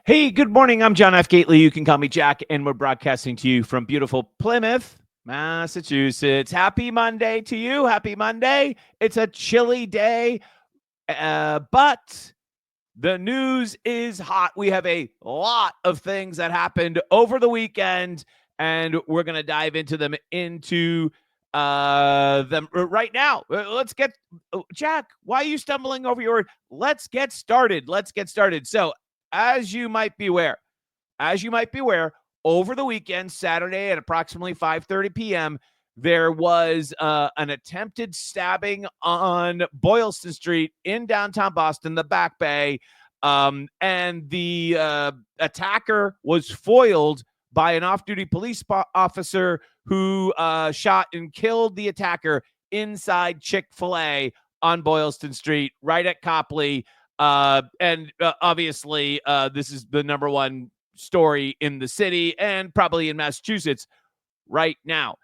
Hey, good morning. I'm John F. Gately. You can call me Jack, and we're broadcasting to you from beautiful Plymouth, Massachusetts. Happy Monday to you. Happy Monday. It's a chilly day, but the news is hot. We have a lot of things that happened over the weekend, and we're going to dive into them right now. Let's get Jack, why are you stumbling over your word? Let's get started. So, as you might be aware, over the weekend, Saturday at approximately 5:30 p.m., there was an attempted stabbing on Boylston Street in downtown Boston, the Back Bay, and the attacker was foiled by an off-duty police officer who shot and killed the attacker inside Chick-fil-A on Boylston Street, right at Copley. Obviously, this is the number one story in the city and probably in Massachusetts right now.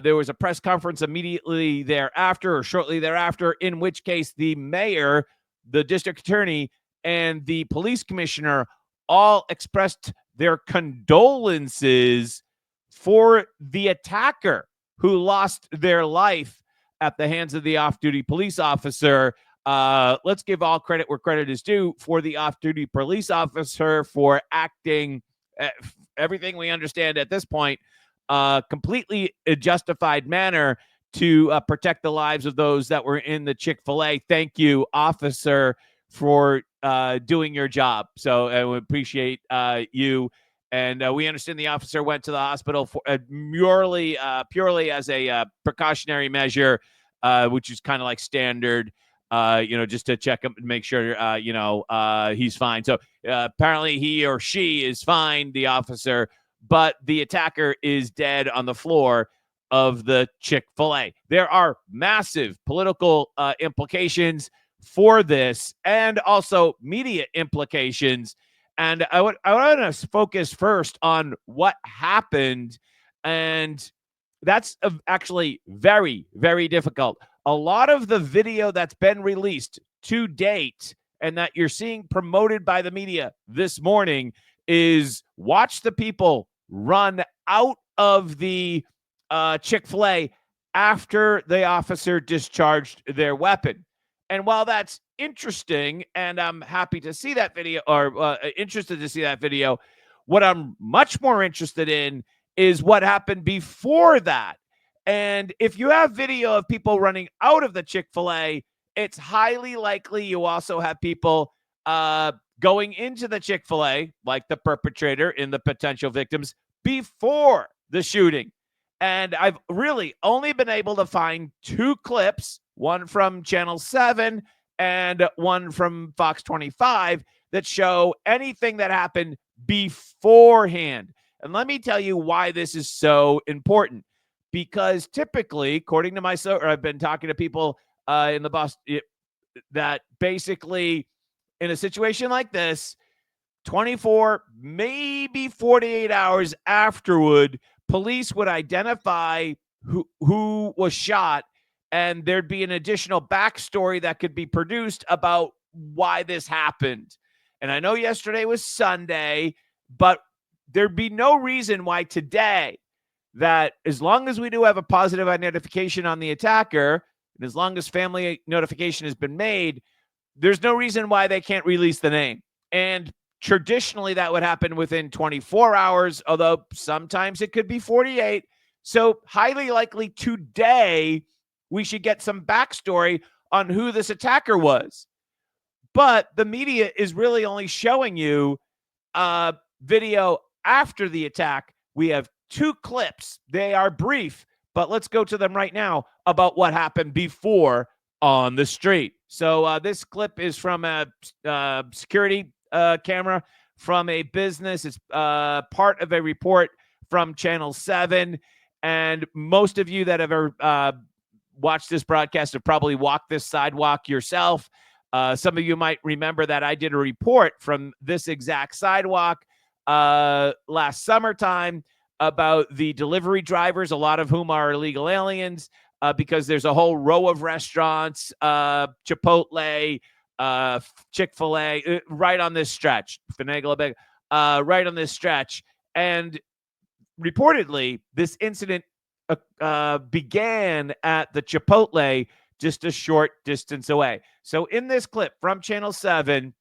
There was a press conference immediately thereafter or shortly thereafter, in which case the mayor, the district attorney, and the police commissioner all expressed their condolences for the attacker who lost their life at the hands of the off-duty police officer. Let's give all credit where credit is due for the off-duty police officer for acting, everything we understand at this point, completely a justified manner to protect the lives of those that were in the Chick-fil-A. Thank you, officer, for doing your job. So we appreciate you. And we understand the officer went to the hospital for purely as a precautionary measure, which is kind of like standard. Just to check him and make sure, he's fine. So apparently he or she is fine, the officer, but the attacker is dead on the floor of the Chick-fil-A. There are massive political implications for this and also media implications. And I want to focus first on what happened. And that's actually very, very difficult. A lot of the video that's been released to date and that you're seeing promoted by the media this morning is watch the people run out of the Chick-fil-A after the officer discharged their weapon. And while that's interesting, and I'm happy to see that video, or interested to see that video, what I'm much more interested in is what happened before that. And if you have video of people running out of the Chick-fil-A, it's highly likely you also have people going into the Chick-fil-A, like the perpetrator and the potential victims, before the shooting. And I've really only been able to find two clips, one from Channel 7 and one from Fox 25, that show anything that happened beforehand. And let me tell you why this is so important. Because typically, according to I've been talking to people in the Boston, that basically in a situation like this, 24, maybe 48 hours afterward, police would identify who was shot, and there'd be an additional backstory that could be produced about why this happened. And I know yesterday was Sunday, but there'd be no reason why today, that as long as we do have a positive identification on the attacker, and as long as family notification has been made, there's no reason why they can't release the name. And traditionally, that would happen within 24 hours, although sometimes it could be 48. So highly likely today, we should get some backstory on who this attacker was. But the media is really only showing you video after the attack. We have two clips. They are brief, but let's go to them right now about what happened before on the street. So this clip is from a security camera from a business. It's part of a report from Channel 7. And most of you that have ever watched this broadcast have probably walked this sidewalk yourself. Some of you might remember that I did a report from this exact sidewalk last summertime about the delivery drivers, a lot of whom are illegal aliens, because there's a whole row of restaurants, Chipotle, Chick-fil-A, right on this stretch, finagle a bit, right on this stretch. And reportedly, this incident began at the Chipotle just a short distance away. So in this clip from Channel 7,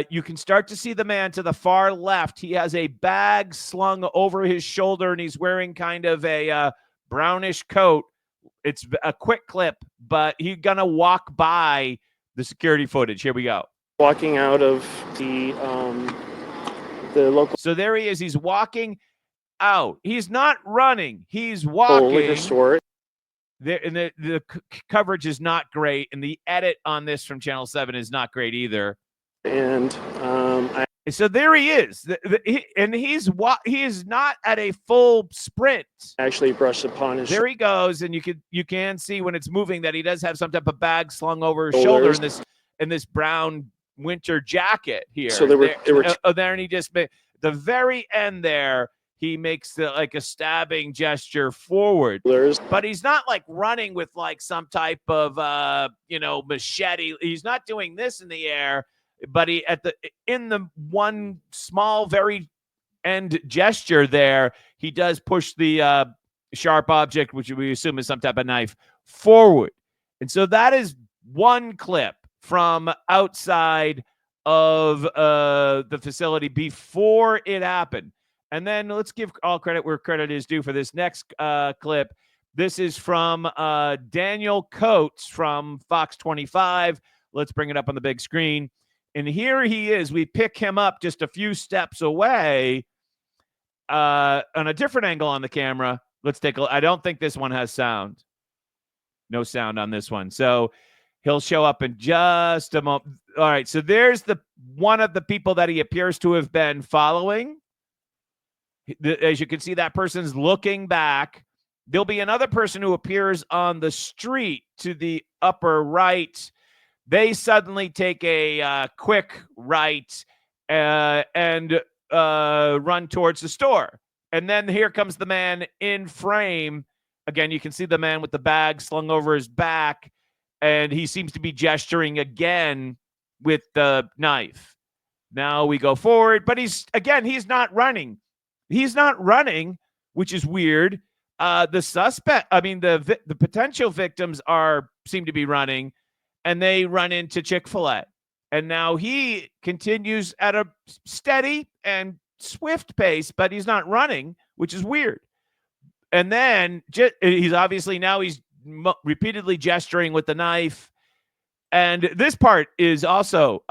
you can start to see the man to the far left. He has a bag slung over his shoulder, and he's wearing kind of a brownish coat. It's a quick clip, but he's going to walk by the security footage. Here we go. Walking out of the local. So there he is. He's walking out. He's not running. He's walking. Liquor store. The coverage is not great, and the edit on this from Channel 7 is not great either. And so there he is, he is not at a full sprint. Actually brushed upon his. There he goes, and you can see when it's moving that he does have some type of bag slung over his shoulder in this brown winter jacket here. So there, and he just the very end there. He makes like a stabbing gesture forward, but he's not like running with like some type of machete. He's not doing this in the air. But he in the one small, very end gesture there, he does push the sharp object, which we assume is some type of knife, forward. And so that is one clip from outside of the facility before it happened. And then let's give all credit where credit is due for this next clip. This is from Daniel Coates from Fox 25. Let's bring it up on the big screen. And here he is. We pick him up just a few steps away on a different angle on the camera. Let's take a look. I don't think this one has sound. No sound on this one. So he'll show up in just a moment. All right. So there's one of the people that he appears to have been following. As you can see, that person's looking back. There'll be another person who appears on the street to the upper right. They suddenly take a quick right and run towards the store. And then here comes the man in frame. Again, you can see the man with the bag slung over his back, and he seems to be gesturing again with the knife. Now we go forward, but he's not running. He's not running, which is weird. The potential victims seem to be running. And they run into Chick-fil-A. And now he continues at a steady and swift pace, but he's not running, which is weird. And then he's repeatedly gesturing with the knife. And this part is also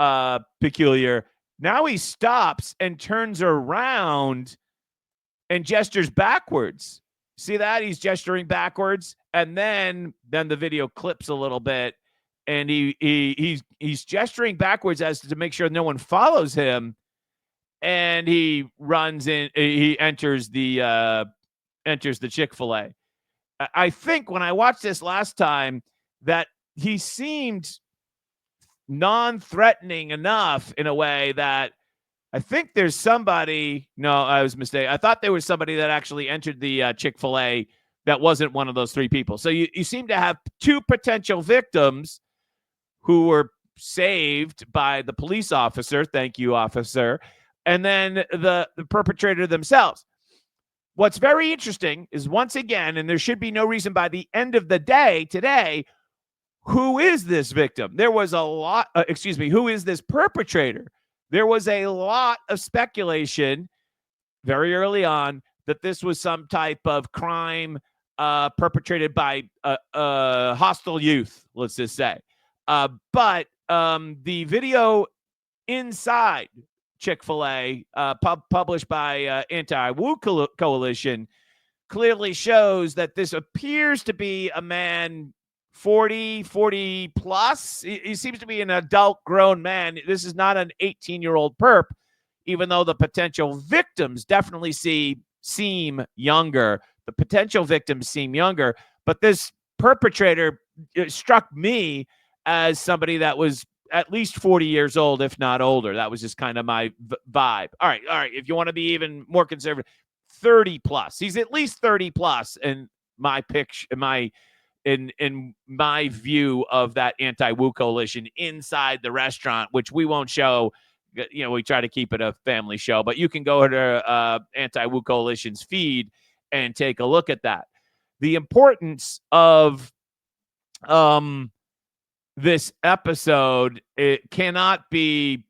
peculiar. Now he stops and turns around and gestures backwards. See that? He's gesturing backwards. And then the video clips a little bit. And he's gesturing backwards as to make sure no one follows him, and he runs in. He enters the Chick-fil-A. I think when I watched this last time that he seemed non-threatening enough in a way that I think there's somebody. No, I was mistaken. I thought there was somebody that actually entered the Chick-fil-A that wasn't one of those three people. So you seem to have two potential victims who were saved by the police officer. Thank you, officer. And then the perpetrator themselves. What's very interesting is, once again, and there should be no reason by the end of the day today, who is this victim? There was a lot, who is this perpetrator? There was a lot of speculation very early on that this was some type of crime perpetrated by hostile youth, let's just say. But the video inside Chick-fil-A, published by Anti-Wu Coalition, clearly shows that this appears to be a man 40 plus. He seems to be an adult grown man. This is not an 18-year-old perp, even though the potential victims definitely seem younger. The potential victims seem younger, but this perpetrator struck me as somebody that was at least 40 years old, if not older. That was just kind of my vibe. All right. If you want to be even more conservative, 30 plus. He's at least 30 plus in my picture, in my view of that Anti-Wu Coalition inside the restaurant, which we won't show we try to keep it a family show, but you can go to Anti-Woo Coalition's feed and take a look at that. The importance of this episode, it cannot be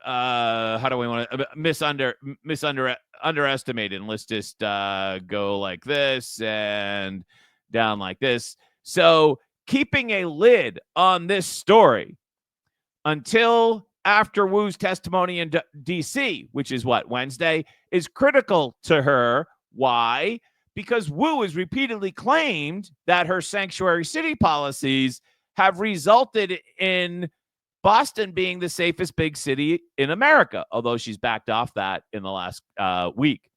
how do we want to underestimated. And let's just go like this and down like this. So keeping a lid on this story until after Wu's testimony in D.C., which is Wednesday, is critical to her. Why? Because Wu has repeatedly claimed that her sanctuary city policies have resulted in Boston being the safest big city in America, although she's backed off that in the last week.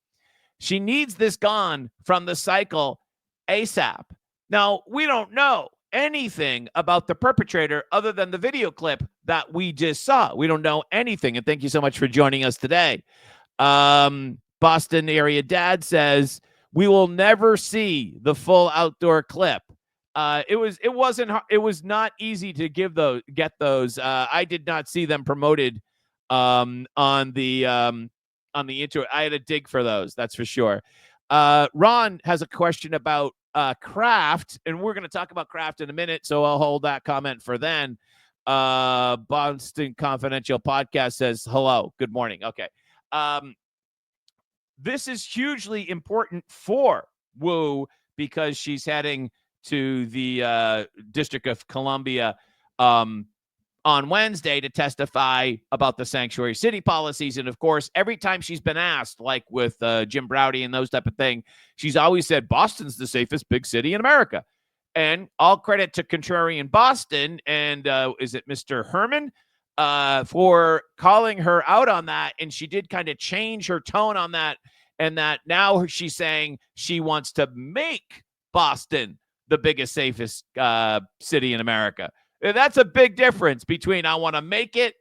She needs this gone from the cycle ASAP. Now, we don't know anything about the perpetrator other than the video clip that we just saw. We don't know anything. And thank you so much for joining us today. Boston area dad says, we will never see the full outdoor clip. It was not easy to get those. I did not see them promoted on the intro. I had to dig for those. That's for sure. Ron has a question about Kraft, and we're going to talk about Kraft in a minute, so I'll hold that comment for then. Boston Confidential Podcast says, hello, good morning. Okay. This is hugely important for Wu because she's heading to the District of Columbia on Wednesday to testify about the sanctuary city policies. And of course, every time she's been asked, like with Jim Browdy and those type of thing, she's always said Boston's the safest big city in America. And all credit to Contrarian Boston and is it Mr. Herman for calling her out on that. And she did kind of change her tone on that. And that now she's saying she wants to make Boston the biggest, safest city in America. That's a big difference between I want to make it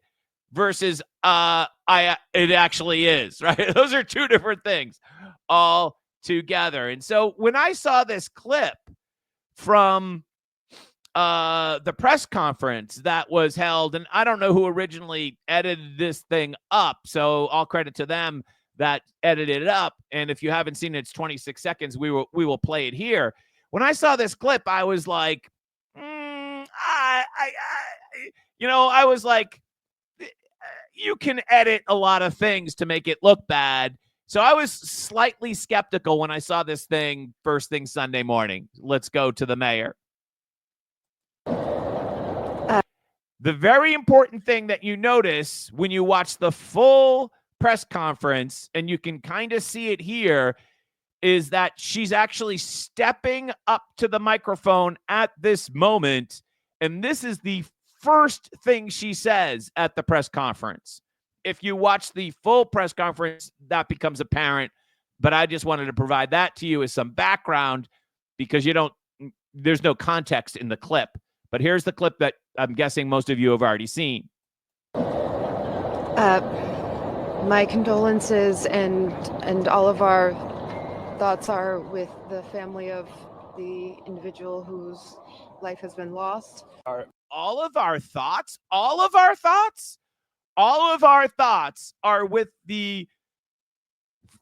versus it actually is, right? Those are two different things all together. And so when I saw this clip from the press conference that was held, and I don't know who originally edited this thing up, so all credit to them that edited it up. And if you haven't seen it, it's 26 seconds. We will play it here. When I saw this clip, I was like, I was like, you can edit a lot of things to make it look bad. So I was slightly skeptical when I saw this thing first thing Sunday morning. Let's go to the mayor. The very important thing that you notice when you watch the full press conference, and you can kind of see it here, is that she's actually stepping up to the microphone at this moment. And this is the first thing she says at the press conference. If you watch the full press conference, that becomes apparent. But I just wanted to provide that to you as some background because there's no context in the clip. But here's the clip that I'm guessing most of you have already seen. My condolences and all of our thoughts are with the family of the individual whose life has been lost. All of our thoughts are with the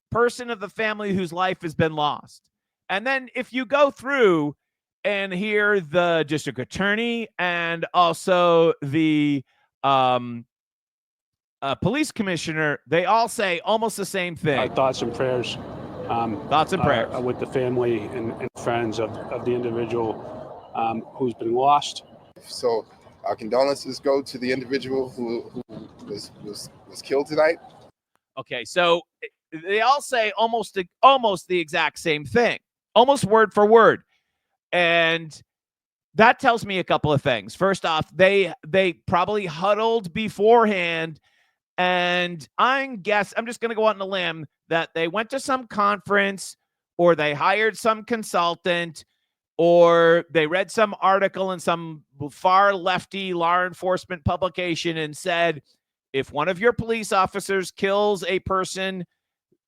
person of the family whose life has been lost. And then if you go through and hear the district attorney and also the police commissioner, they all say almost the same thing. Our thoughts and prayers. With the family and friends of the individual who's been lost. So our condolences go to the individual who was killed tonight. Okay, so they all say almost the exact same thing, almost word for word. And that tells me a couple of things. First off, they probably huddled beforehand. And I'm just going to go out on a limb that they went to some conference or they hired some consultant or they read some article in some far lefty law enforcement publication and said, if one of your police officers kills a person,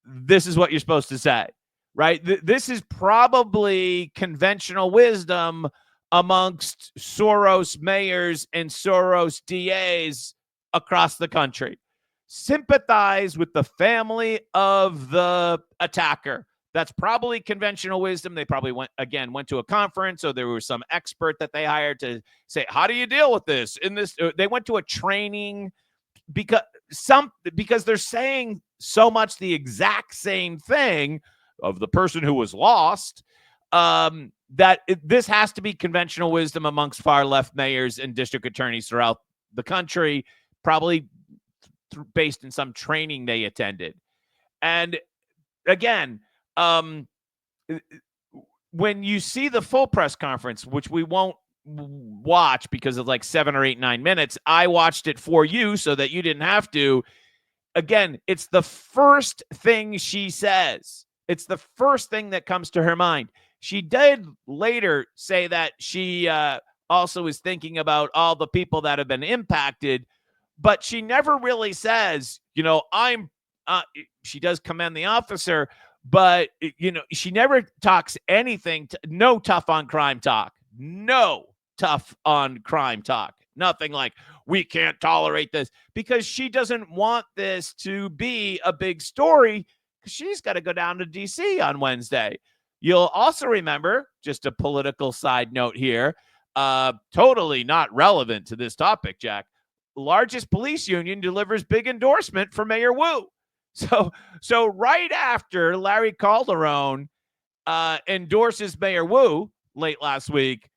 this is what you're supposed to say, right? This is probably conventional wisdom amongst Soros mayors and Soros DAs across the country. Sympathize with the family of the attacker. That's probably conventional wisdom. They probably went to a conference, or there was some expert that they hired to say, how do you deal with this? They went to a training because they're saying so much the exact same thing of the person who was lost, this has to be conventional wisdom amongst far left mayors and district attorneys throughout the country, probably based in some training they attended. And again, when you see the full press conference, which we won't watch because of like 7 or 8, 9 minutes, I watched it for you so that you didn't have to. Again, it's the first thing she says. It's the first thing that comes to her mind. She did later say that she also is thinking about all the people that have been impacted, but she never really says, she does commend the officer, but, she never talks anything, no tough on crime talk. No tough on crime talk. Nothing like, we can't tolerate this, because she doesn't want this to be a big story, because she's got to go down to D.C. on Wednesday. You'll also remember, just a political side note here, totally not relevant to this topic, Jack, largest police union delivers big endorsement for Mayor Wu. So right after Larry Calderon endorses Mayor Wu late last week,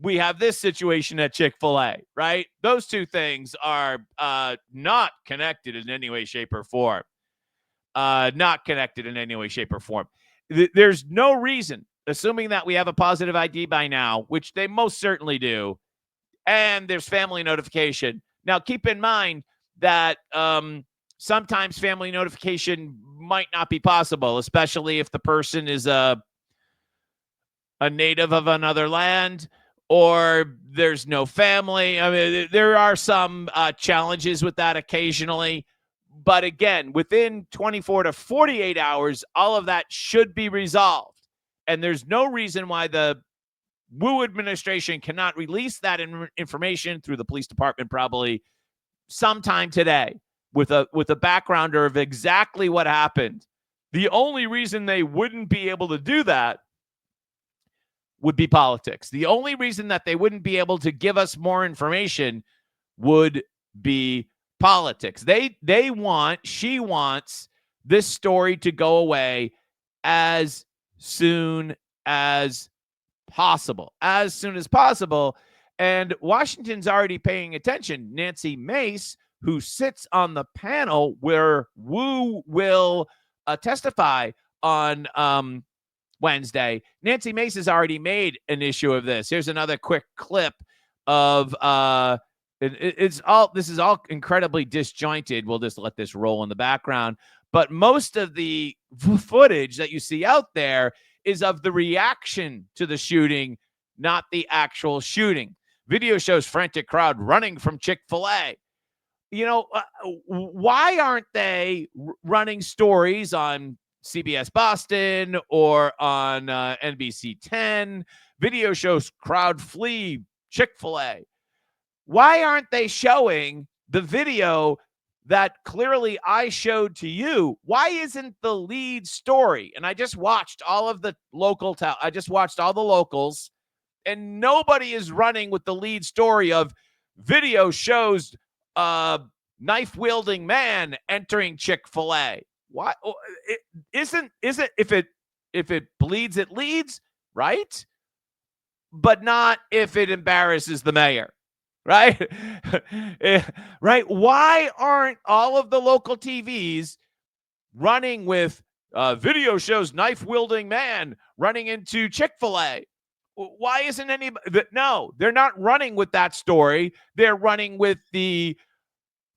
we have this situation at Chick-fil-A, right? Those two things are not connected in any way, shape, or form. Not connected in any way, shape, or form. There's no reason, assuming that we have a positive ID by now, which they most certainly do, and there's family notification. Now, keep in mind that sometimes family notification might not be possible, especially if the person is a native of another land, or there's no family. I mean, there are some challenges with that occasionally. But again, within 24 to 48 hours, all of that should be resolved. And there's no reason why the Wu administration cannot release that information through the police department probably sometime today with a backgrounder of exactly what happened. The only reason they wouldn't be able to do that would be politics. The only reason that they wouldn't be able to give us more information would be politics. She wants this story to go away as soon as possible. And Washington's already paying attention. Nancy Mace, who sits on the panel where Wu will testify on Wednesday, Nancy Mace has already made an issue of this. Here's another quick clip of this is all incredibly disjointed. We'll just let this roll in the background. But most of the footage that you see out there is of the reaction to the shooting, not the actual shooting. Video shows frantic crowd running from Chick-fil-A. Why aren't they running stories on CBS Boston or on NBC 10? Video shows crowd flee Chick-fil-A. Why aren't they showing the video that clearly I showed to you? Why isn't the lead story? And I just watched all of the I just watched all the locals, and nobody is running with the lead story of video shows knife wielding man entering Chick-fil-A. Why isn't if it bleeds, it leads, right? But not if it embarrasses the mayor. Right? Right? Why aren't all of the local TVs running with video shows knife-wielding man running into Chick-fil-A? Why isn't anybody? No, they're not running with that story. They're running with the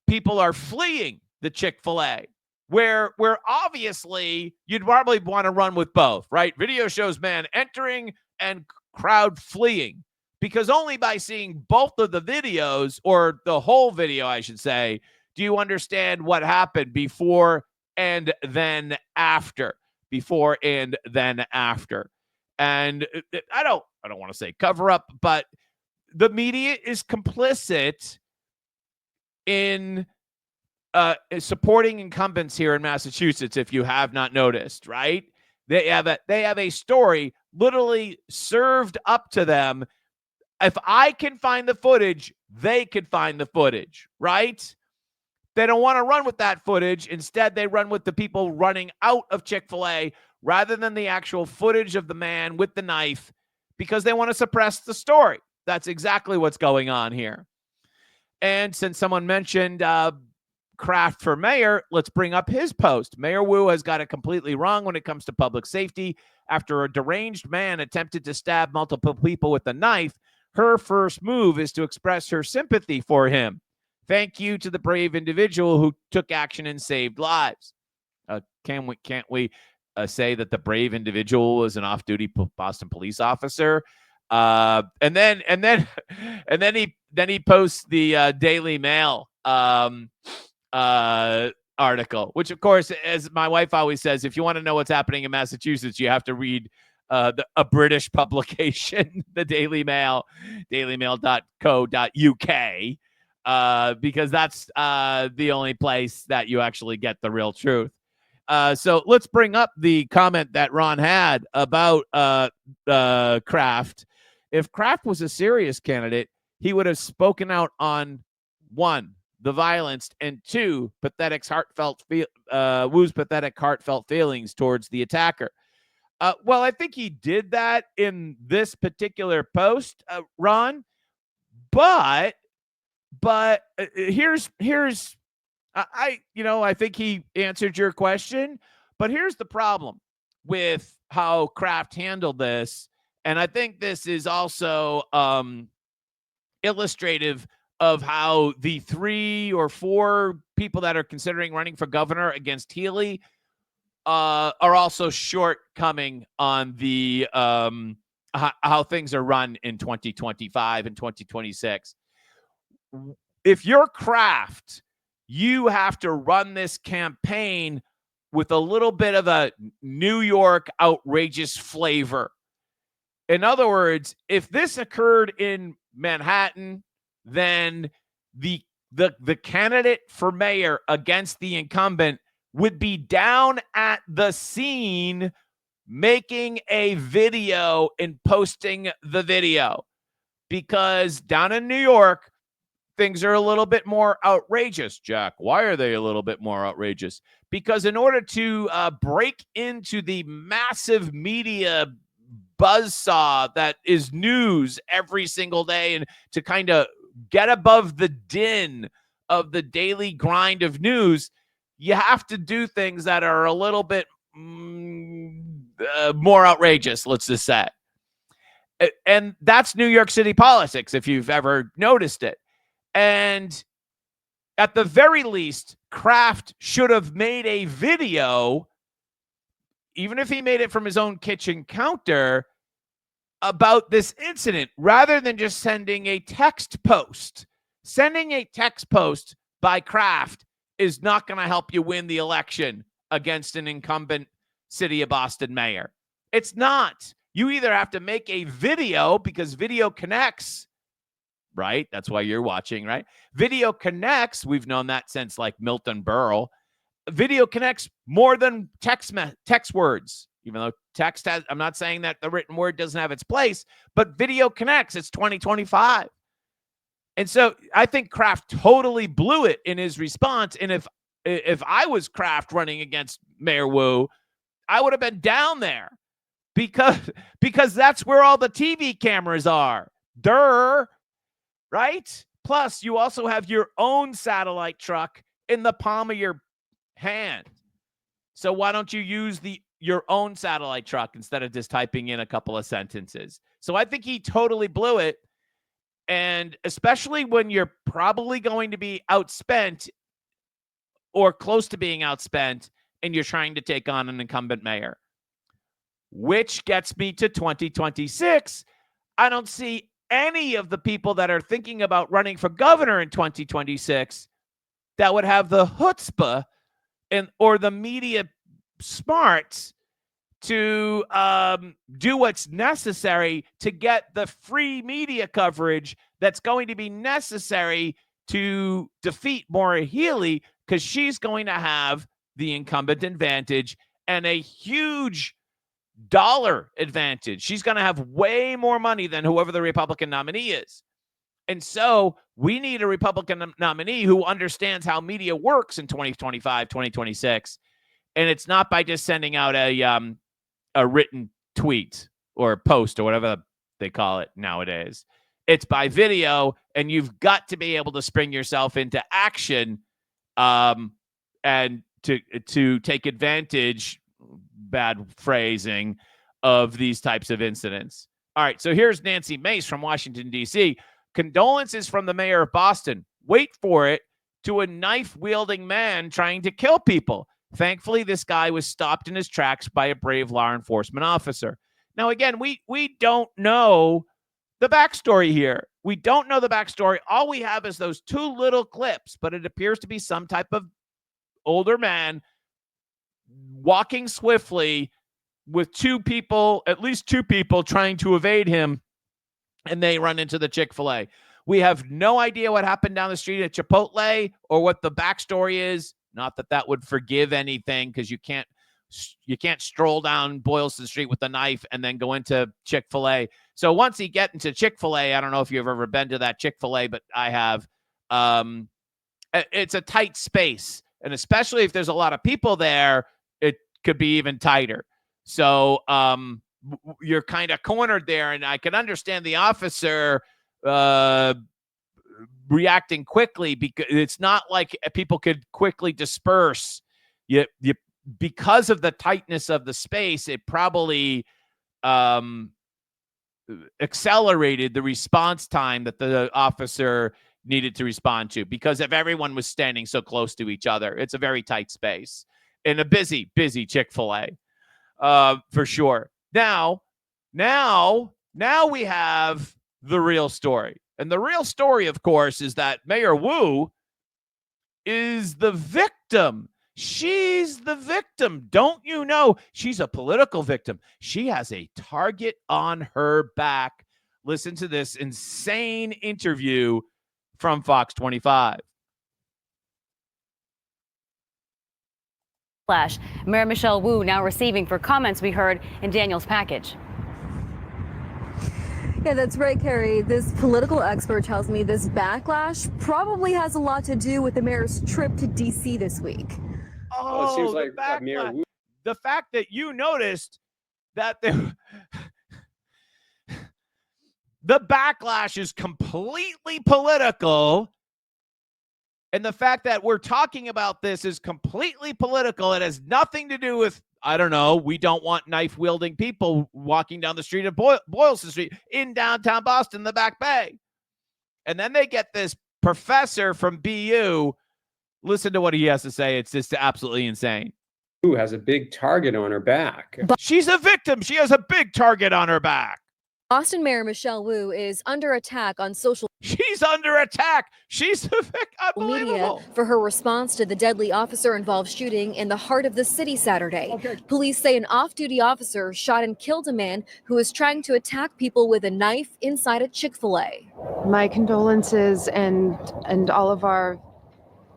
people are fleeing the Chick-fil-A, where obviously you'd probably want to run with both, right? Video shows man entering and crowd fleeing. Because only by seeing both of the videos, or the whole video, I should say, do you understand what happened before and then after. And I don't want to say cover up, but the media is complicit in supporting incumbents here in Massachusetts, if you have not noticed, right? They have a story literally served up to them. If I can find the footage, they could find the footage, right? They don't want to run with that footage. Instead, they run with the people running out of Chick-fil-A rather than the actual footage of the man with the knife, because they want to suppress the story. That's exactly what's going on here. And since someone mentioned Kraft for mayor, let's bring up his post. Mayor Wu has got it completely wrong when it comes to public safety. After a deranged man attempted to stab multiple people with a knife, her first move is to express her sympathy for him. Thank you to the brave individual who took action and saved lives. Can't we say that the brave individual was an off-duty Boston police officer? And then he posts the Daily Mail article, which, of course, as my wife always says, if you want to know what's happening in Massachusetts, you have to read a British publication, the Daily Mail, dailymail.co.uk, because that's the only place that you actually get the real truth. So let's bring up the comment that Ron had about Kraft. If Kraft was a serious candidate, he would have spoken out on, 1, the violence, and 2, Wu's pathetic, heartfelt feelings towards the attacker. Well, I think he did that in this particular post, Ron. But here's I think he answered your question. But here's the problem with how Kraft handled this, and I think this is also illustrative of how the 3 or 4 people that are considering running for governor against Healy are also shortcoming on the how things are run in 2025 and 2026. If you're Kraft, you have to run this campaign with a little bit of a New York outrageous flavor. In other words, if this occurred in Manhattan, then the candidate for mayor against the incumbent would be down at the scene making a video and posting the video, because down in New York, things are a little bit more outrageous. Jack, why are they a little bit more outrageous? Because in order to break into the massive media buzzsaw that is news every single day, and to kind of get above the din of the daily grind of news, you have to do things that are a little bit more outrageous, let's just say. And that's New York City politics, if you've ever noticed it. And at the very least, Kraft should have made a video, even if he made it from his own kitchen counter, about this incident, rather than just sending a text post. Sending a text post by Kraft is not going to help you win the election against an incumbent City of Boston mayor. It's not. You either have to make a video, because video connects, right? That's why you're watching, right? Video connects. We've known that since like Milton Berle. Video connects more than text words, even though text has, I'm not saying that the written word doesn't have its place, but video connects. It's 2025. And so I think Kraft totally blew it in his response. And if I was Kraft running against Mayor Wu, I would have been down there, because that's where all the TV cameras are. Right? Plus, you also have your own satellite truck in the palm of your hand. So why don't you use your own satellite truck instead of just typing in a couple of sentences? So I think he totally blew it. And especially when you're probably going to be outspent or close to being outspent, and you're trying to take on an incumbent mayor. Which gets me to 2026. I don't see any of the people that are thinking about running for governor in 2026 that would have the chutzpah or the media smarts to do what's necessary to get the free media coverage that's going to be necessary to defeat Maura Healey because she's going to have the incumbent advantage and a huge dollar advantage. She's going to have way more money than whoever the Republican nominee is. And so we need a Republican nominee who understands how media works in 2025, 2026. And it's not by just sending out a written tweet or post or whatever they call it nowadays. It's by video, and you've got to be able to spring yourself into action and to take advantage, bad phrasing, of these types of incidents. All right, so here's Nancy Mace from Washington, D.C. Condolences from the mayor of Boston. Wait for it, to a knife-wielding man trying to kill people. Thankfully, this guy was stopped in his tracks by a brave law enforcement officer. Now, again, we don't know the backstory here. We don't know the backstory. All we have is those two little clips, but it appears to be some type of older man walking swiftly with at least two people trying to evade him, and they run into the Chick-fil-A. We have no idea what happened down the street at Chipotle or what the backstory is. Not that that would forgive anything, because you can't stroll down Boylston Street with a knife and then go into Chick-fil-A. So once you get into Chick-fil-A, I don't know if you've ever been to that Chick-fil-A, but I have. It's a tight space, and especially if there's a lot of people there, it could be even tighter. So you're kind of cornered there, and I can understand the officer reacting quickly, because it's not like people could quickly disperse. Because of the tightness of the space, it probably accelerated the response time that the officer needed to respond to, because if everyone was standing so close to each other. It's a very tight space in a busy Chick-fil-A, for sure. Now we have the real story. And the real story, of course, is that Mayor Wu is the victim. She's the victim. Don't you know? She's a political victim. She has a target on her back. Listen to this insane interview from Fox 25. Mayor Michell Wu now receiving for comments we heard in Daniel's package. Yeah, that's right, Carrie. This political expert tells me this backlash probably has a lot to do with the mayor's trip to D.C. this week. Oh, it seems like Mayor Wu. The fact that you noticed that the backlash is completely political, and the fact that we're talking about this is completely political. It has nothing to do with, I don't know, we don't want knife-wielding people walking down the street of Boylston Street in downtown Boston, the Back Bay. And then they get this professor from BU. Listen to what he has to say. It's just absolutely insane. Who has a big target on her back? She's a victim. She has a big target on her back. Boston Mayor Michell Wu is under attack on social She's under attack. She's a victim. media for her response to the deadly officer-involved shooting in the heart of the city Saturday. Police say an off-duty officer shot and killed a man who was trying to attack people with a knife inside a Chick-fil-A. My condolences and all of our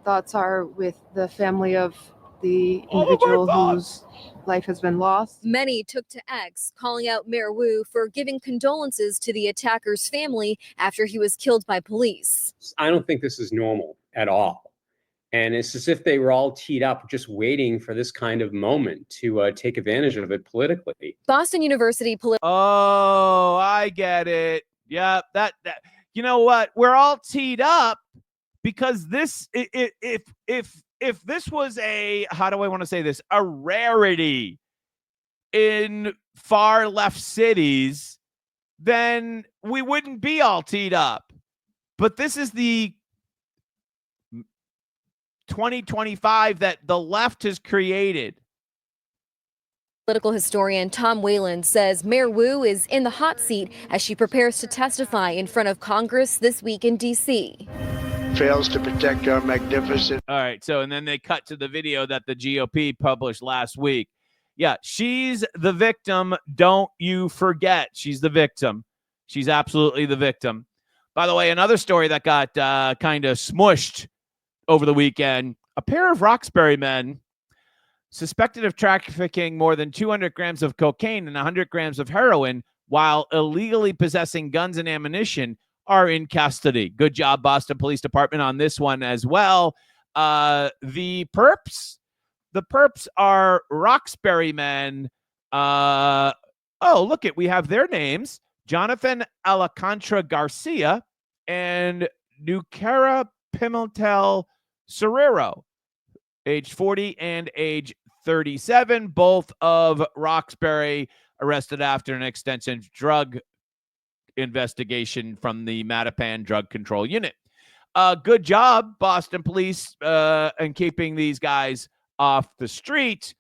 thoughts are with the family of the individual whose life has been lost. Many took to X, calling out Mayor Wu for giving condolences to the attacker's family after he was killed by police. I don't think this is normal at all. And it's as if they were all teed up, just waiting for this kind of moment to take advantage of it politically. Boston University Oh, I get it. Yeah, that you know what? We're all teed up because this, if this was a, how do I want to say this, a rarity in far left cities, then we wouldn't be all teed up. But this is the 2025 that the left has created. Political historian Tom Whalen says Mayor Wu is in the hot seat as she prepares to testify in front of Congress this week in D.C. Fails to protect our magnificent. All right. So, and then they cut to the video that the GOP published last week. Yeah, she's the victim. Don't you forget. She's the victim. She's absolutely the victim. By the way, another story that got kind of smushed over the weekend, a pair of Roxbury men suspected of trafficking more than 200 grams of cocaine and 100 grams of heroin while illegally possessing guns and ammunition are in custody. Good job, Boston Police Department, on this one as well. The perps are Roxbury men. Look it, we have their names: Jonathan Alcantara Garcia and Nucara Pimentel Serrero, age 40 and age 37, both of Roxbury, arrested after an extensive drug investigation from the Mattapan Drug Control Unit. Good job, Boston Police, in keeping these guys off the street.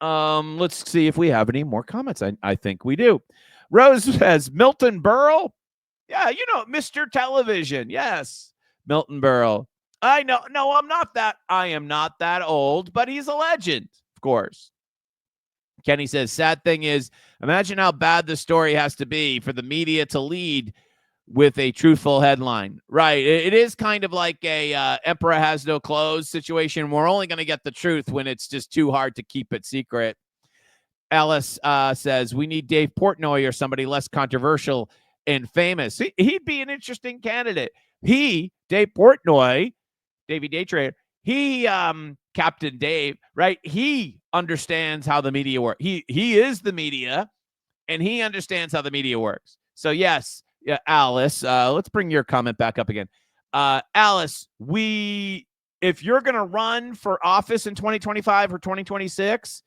Let's see if we have any more comments. I think we do. Rose says, Milton Berle. Yeah, Mr. Television. Yes, Milton Berle. I know. No, I am not that old, but he's a legend, of course. Kenny says, sad thing is, imagine how bad the story has to be for the media to lead with a truthful headline. Right. It is kind of like a Emperor Has No Clothes situation. We're only going to get the truth when it's just too hard to keep it secret. Alice says, we need Dave Portnoy or somebody less controversial and famous. He'd be an interesting candidate. Dave Portnoy, Davey Day Trader, Captain Dave, right? He understands how the media works. He is the media, and he understands how the media works. So yes, yeah, Alice, let's bring your comment back up again. Alice, if you're going to run for office in 2025 or 2026,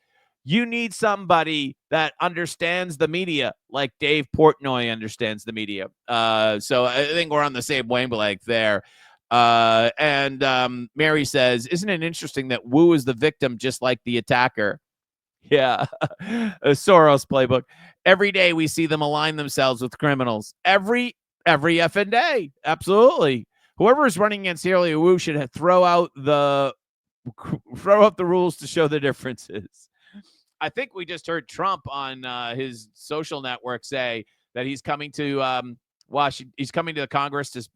you need somebody that understands the media like Dave Portnoy understands the media. So I think we're on the same wavelength there. And Mary says, isn't it interesting that Wu is the victim just like the attacker? Yeah. A Soros playbook. Every day we see them align themselves with criminals. Every effing day. Absolutely. Whoever is running against Hillary Wu should throw out the rules to show the differences. I think we just heard Trump on his social network say that he's coming to Washington. He's coming to the Congress, this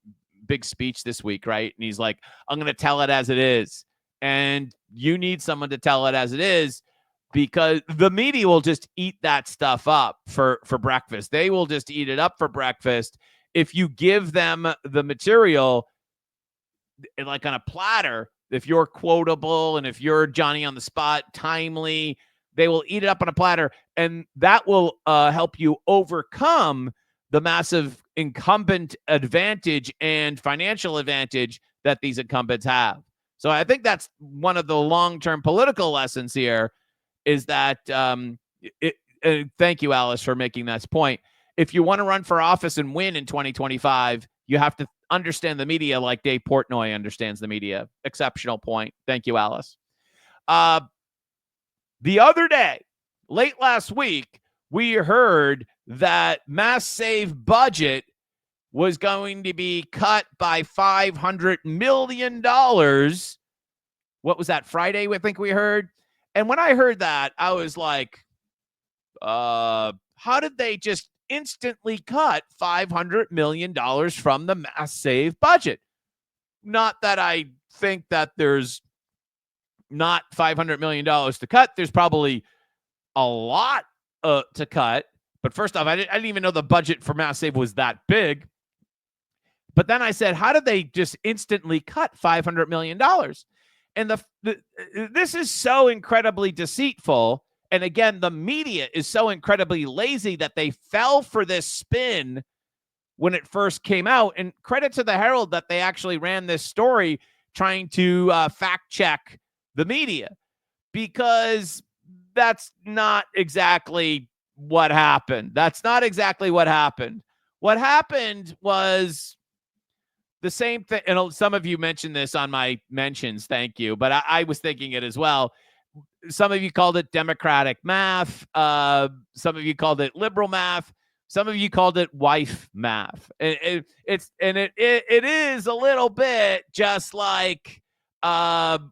big speech this week, right? And he's like, I'm going to tell it as it is. And you need someone to tell it as it is, because the media will just eat that stuff up for breakfast. They will just eat it up for breakfast. If you give them the material like on a platter, if you're quotable and if you're Johnny on the spot, timely, they will eat it up on a platter, and that will help you overcome the massive incumbent advantage and financial advantage that these incumbents have. So I think that's one of the long-term political lessons here, is that thank you, Alice, for making that point. If you want to run for office and win in 2025, you have to understand the media like Dave Portnoy understands the media. Exceptional point. Thank you, Alice. The other day, late last week, we heard that Mass Save budget was going to be cut by $500 million. What was that, Friday, I think we heard? And when I heard that, I was like, how did they just instantly cut $500 million from the Mass Save budget? Not that I think that there's not $500 million to cut. There's probably a lot to cut. But first off, I didn't even know the budget for Mass Save was that big. But then I said, how did they just instantly cut $500 million? And this is so incredibly deceitful. And again, the media is so incredibly lazy that they fell for this spin when it first came out. And credit to the Herald that they actually ran this story trying to fact check the media, because that's not exactly what happened. That's not exactly what happened. What happened was the same thing. And some of you mentioned this on my mentions. Thank you. But I was thinking it as well. Some of you called it Democratic math. Some of you called it liberal math. Some of you called it wife math. It is a little bit just like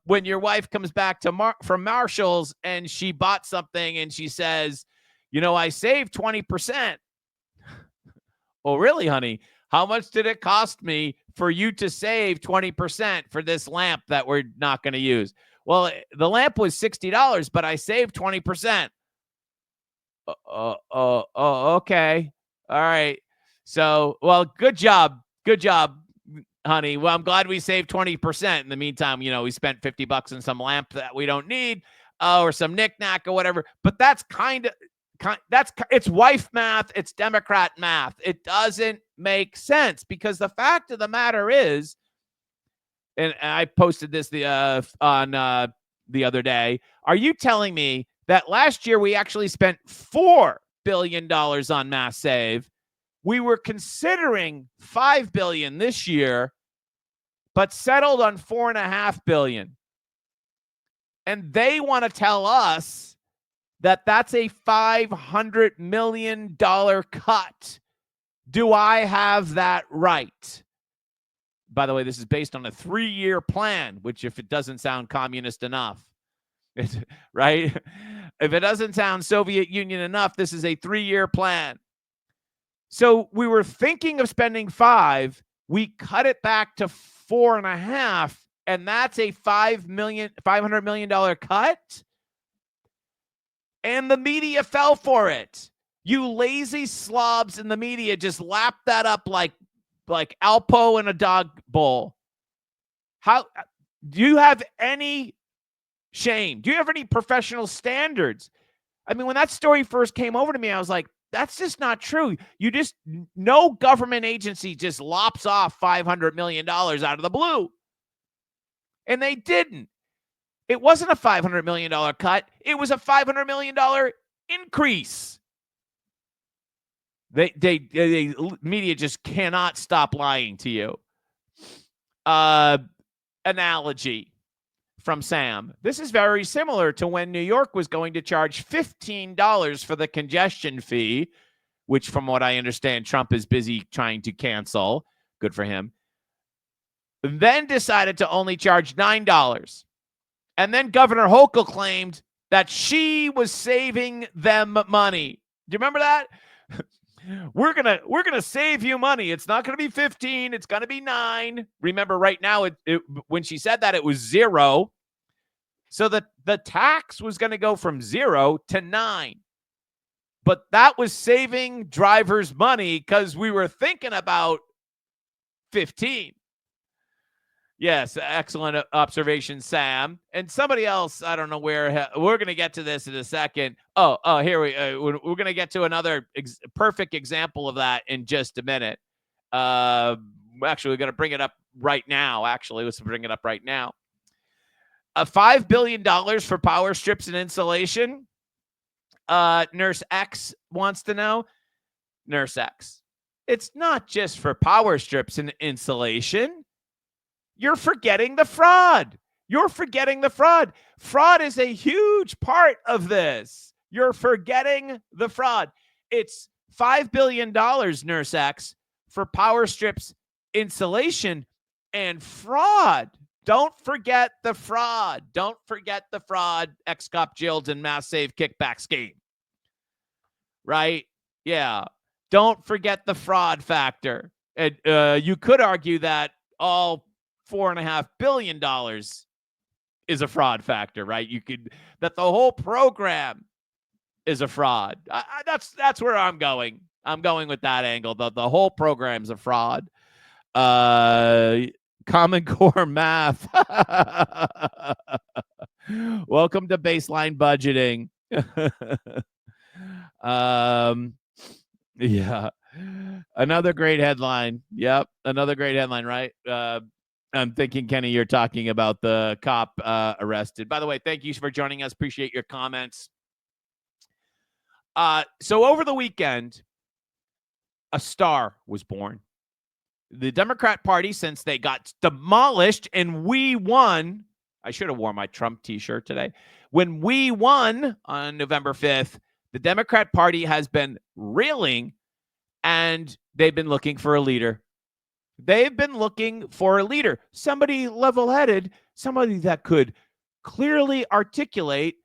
when your wife comes back from Marshall's and she bought something and she says, I saved 20%. Oh, really, honey? How much did it cost me for you to save 20% for this lamp that we're not going to use? Well, the lamp was $60, but I saved 20%. Okay. All right. So, well, good job. Good job, honey. Well, I'm glad we saved 20%. In the meantime, we spent $50 on some lamp that we don't need, or some knickknack or whatever. But that's it's wife math. It's Democrat math. It doesn't make sense, because the fact of the matter is, and I posted this on the other day. Are you telling me that last year we actually spent $4 billion on Mass Save? We were considering $5 billion this year, but settled on $4.5 billion. And they want to tell us that that's a $500 million cut. Do I have that right? By the way, this is based on a 3-year plan, which, if it doesn't sound communist enough, right? If it doesn't sound Soviet Union enough, this is a 3-year plan. So we were thinking of spending $5. We cut it back to $4.5, and that's a $500 million cut. And the media fell for it. You lazy slobs in the media just lapped that up like Alpo in a dog bowl. How do you have any shame? Do you have any professional standards? I mean, when that story first came over to me, I was like, that's just not true. No government agency just lops off $500 million out of the blue. And they didn't. It wasn't a $500 million cut. It was a $500 million increase. They media just cannot stop lying to you. Analogy from Sam. This is very similar to when New York was going to charge $15 for the congestion fee, which, from what I understand, Trump is busy trying to cancel. Good for him. Then decided to only charge $9. And then Governor Hochul claimed that she was saving them money. Do you remember that? We're gonna save you money. It's not gonna be 15. It's gonna be 9. Remember, right now, when she said that, it was 0. So the tax was gonna go from 0 to 9. But that was saving drivers money because we were thinking about 15. Yes, excellent observation, Sam. And somebody else, I don't know where, we're going to get to this in a second. Here we're going to get to another perfect example of that in just a minute. Actually, we're going to bring it up right now. Let's bring it up right now. $5 billion for power strips and insulation. Nurse X wants to know. Nurse X, it's not just for power strips and insulation. You're forgetting the fraud. Fraud is a huge part of this. You're forgetting the fraud. It's $5 billion, Nurse X, for power strips, insulation, and fraud. Don't forget the fraud. Ex-cop jailed in Mass Save kickback scheme. Right? Yeah. Don't forget the fraud factor. And you could argue that all $4.5 billion is a fraud factor, right? That the whole program is a fraud. That's where I'm going. I'm going with that angle. The whole program's a fraud. Common Core math. Welcome to baseline budgeting. Yeah. Another great headline. Yep. Another great headline, right? I'm thinking, Kenny, you're talking about the cop arrested. By the way, thank you for joining us. Appreciate your comments. So over the weekend, a star was born. The Democrat Party, since they got demolished and we won, I should have worn my Trump t-shirt today. When we won on November 5th, the Democrat Party has been reeling, and they've been looking for a leader. Somebody level-headed, somebody that could clearly articulate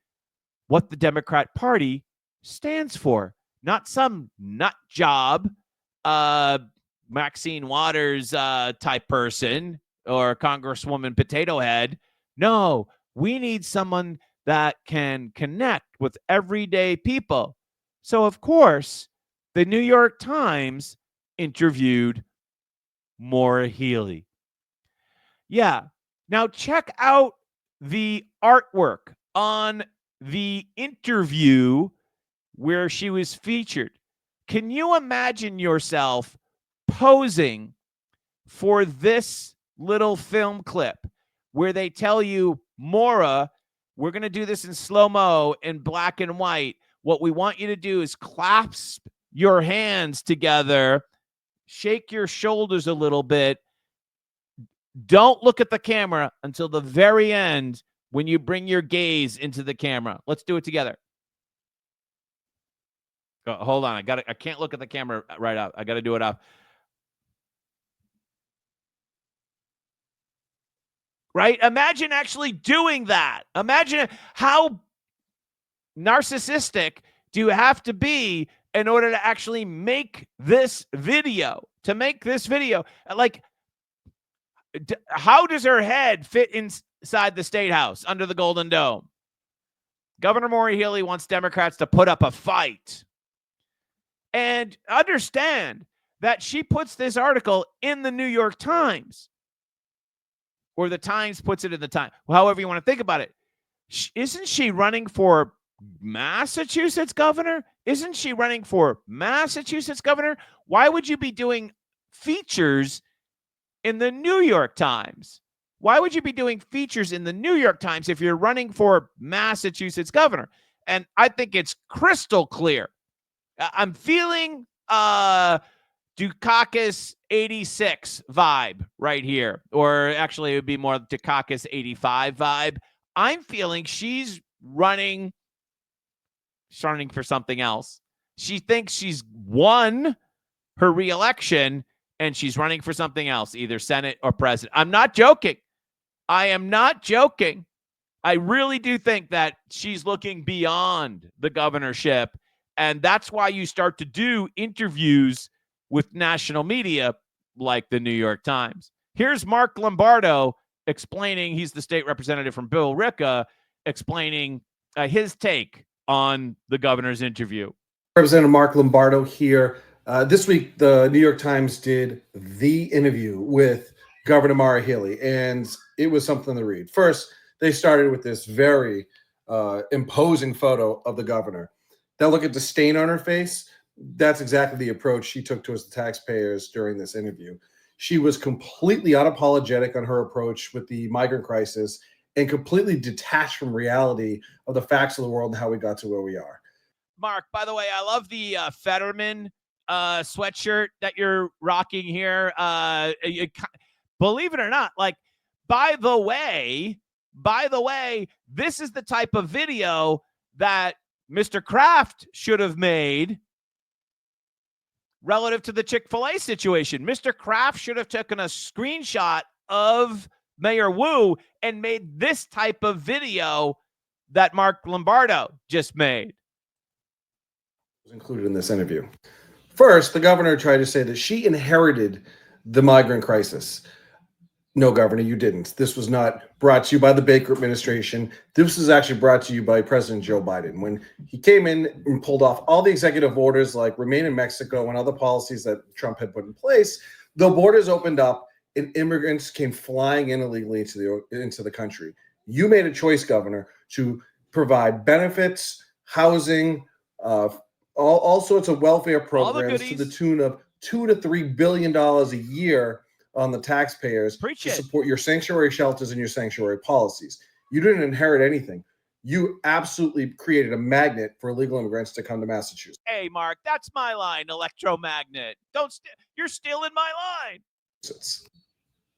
what the Democrat Party stands for. Not some nut job Maxine Waters type person or Congresswoman Potato Head. No, we need someone that can connect with everyday people. So, of course, the New York Times interviewed Maura Healey. Yeah. Now, check out the artwork on the interview where she was featured. Can you imagine yourself posing for this little film clip where they tell you, Maura, we're going to do this in slow-mo in black and white. What we want you to do is clasp your hands together, shake your shoulders a little bit. Don't look at the camera until the very end when you bring your gaze into the camera. Let's do it together. Hold on. I can't look at the camera right up. I got to do it up. Right? Imagine actually doing that. Imagine how narcissistic do you have to be in order to actually make this video? To make this video, like, how does her head fit inside the State House under the Golden Dome? Governor Maura Healey wants Democrats to put up a fight. And understand that she puts this article in the New York Times, or the Times puts it in the Times, however you want to think about it. Isn't she running for Massachusetts governor? Isn't she running for Massachusetts governor? Why would you be doing features in the New York Times? Why would you be doing features in the New York Times if you're running for Massachusetts governor? And I think it's crystal clear. I'm feeling Dukakis 86 vibe right here. Or actually, it would be more Dukakis 85 vibe. I'm feeling she's running for something else. She thinks she's won her reelection, and she's running for something else, either Senate or president. I'm not joking. I am not joking. I really do think that she's looking beyond the governorship. And that's why you start to do interviews with national media like the New York Times. Here's Mark Lombardo explaining, he's the state representative from Bill Ricca, explaining his take on the governor's interview. Representative Mark Lombardo here. This week, the New York Times did the interview with Governor Maura Healey, and it was something to read. First, they started with this very imposing photo of the governor. Then look at the stain on her face. That's exactly the approach she took towards the taxpayers during this interview. She was completely unapologetic on her approach with the migrant crisis and completely detached from reality of the facts of the world and how we got to where we are. Mark, by the way, I love the Fetterman sweatshirt that you're rocking here. Believe it or not, like, by the way, this is the type of video that Mr. Kraft should have made relative to the Chick-fil-A situation. Mr. Kraft should have taken a screenshot of Mayor Wu and made this type of video that Mark Lombardo just made. Was included in this interview. First, the governor tried to say that she inherited the migrant crisis. No, Governor, you didn't. This was not brought to you by the Baker administration. This was actually brought to you by President Joe Biden. When he came in and pulled off all the executive orders like Remain in Mexico and other policies that Trump had put in place, the borders opened up and immigrants came flying in illegally into the country. You made a choice, Governor, to provide benefits, housing, all sorts of welfare programs to the tune of $2 to $3 billion a year on the taxpayers to support your sanctuary shelters and your sanctuary policies. You didn't inherit anything. You absolutely created a magnet for illegal immigrants to come to Massachusetts. Hey, Mark, that's my line, electromagnet. You're stealing my line.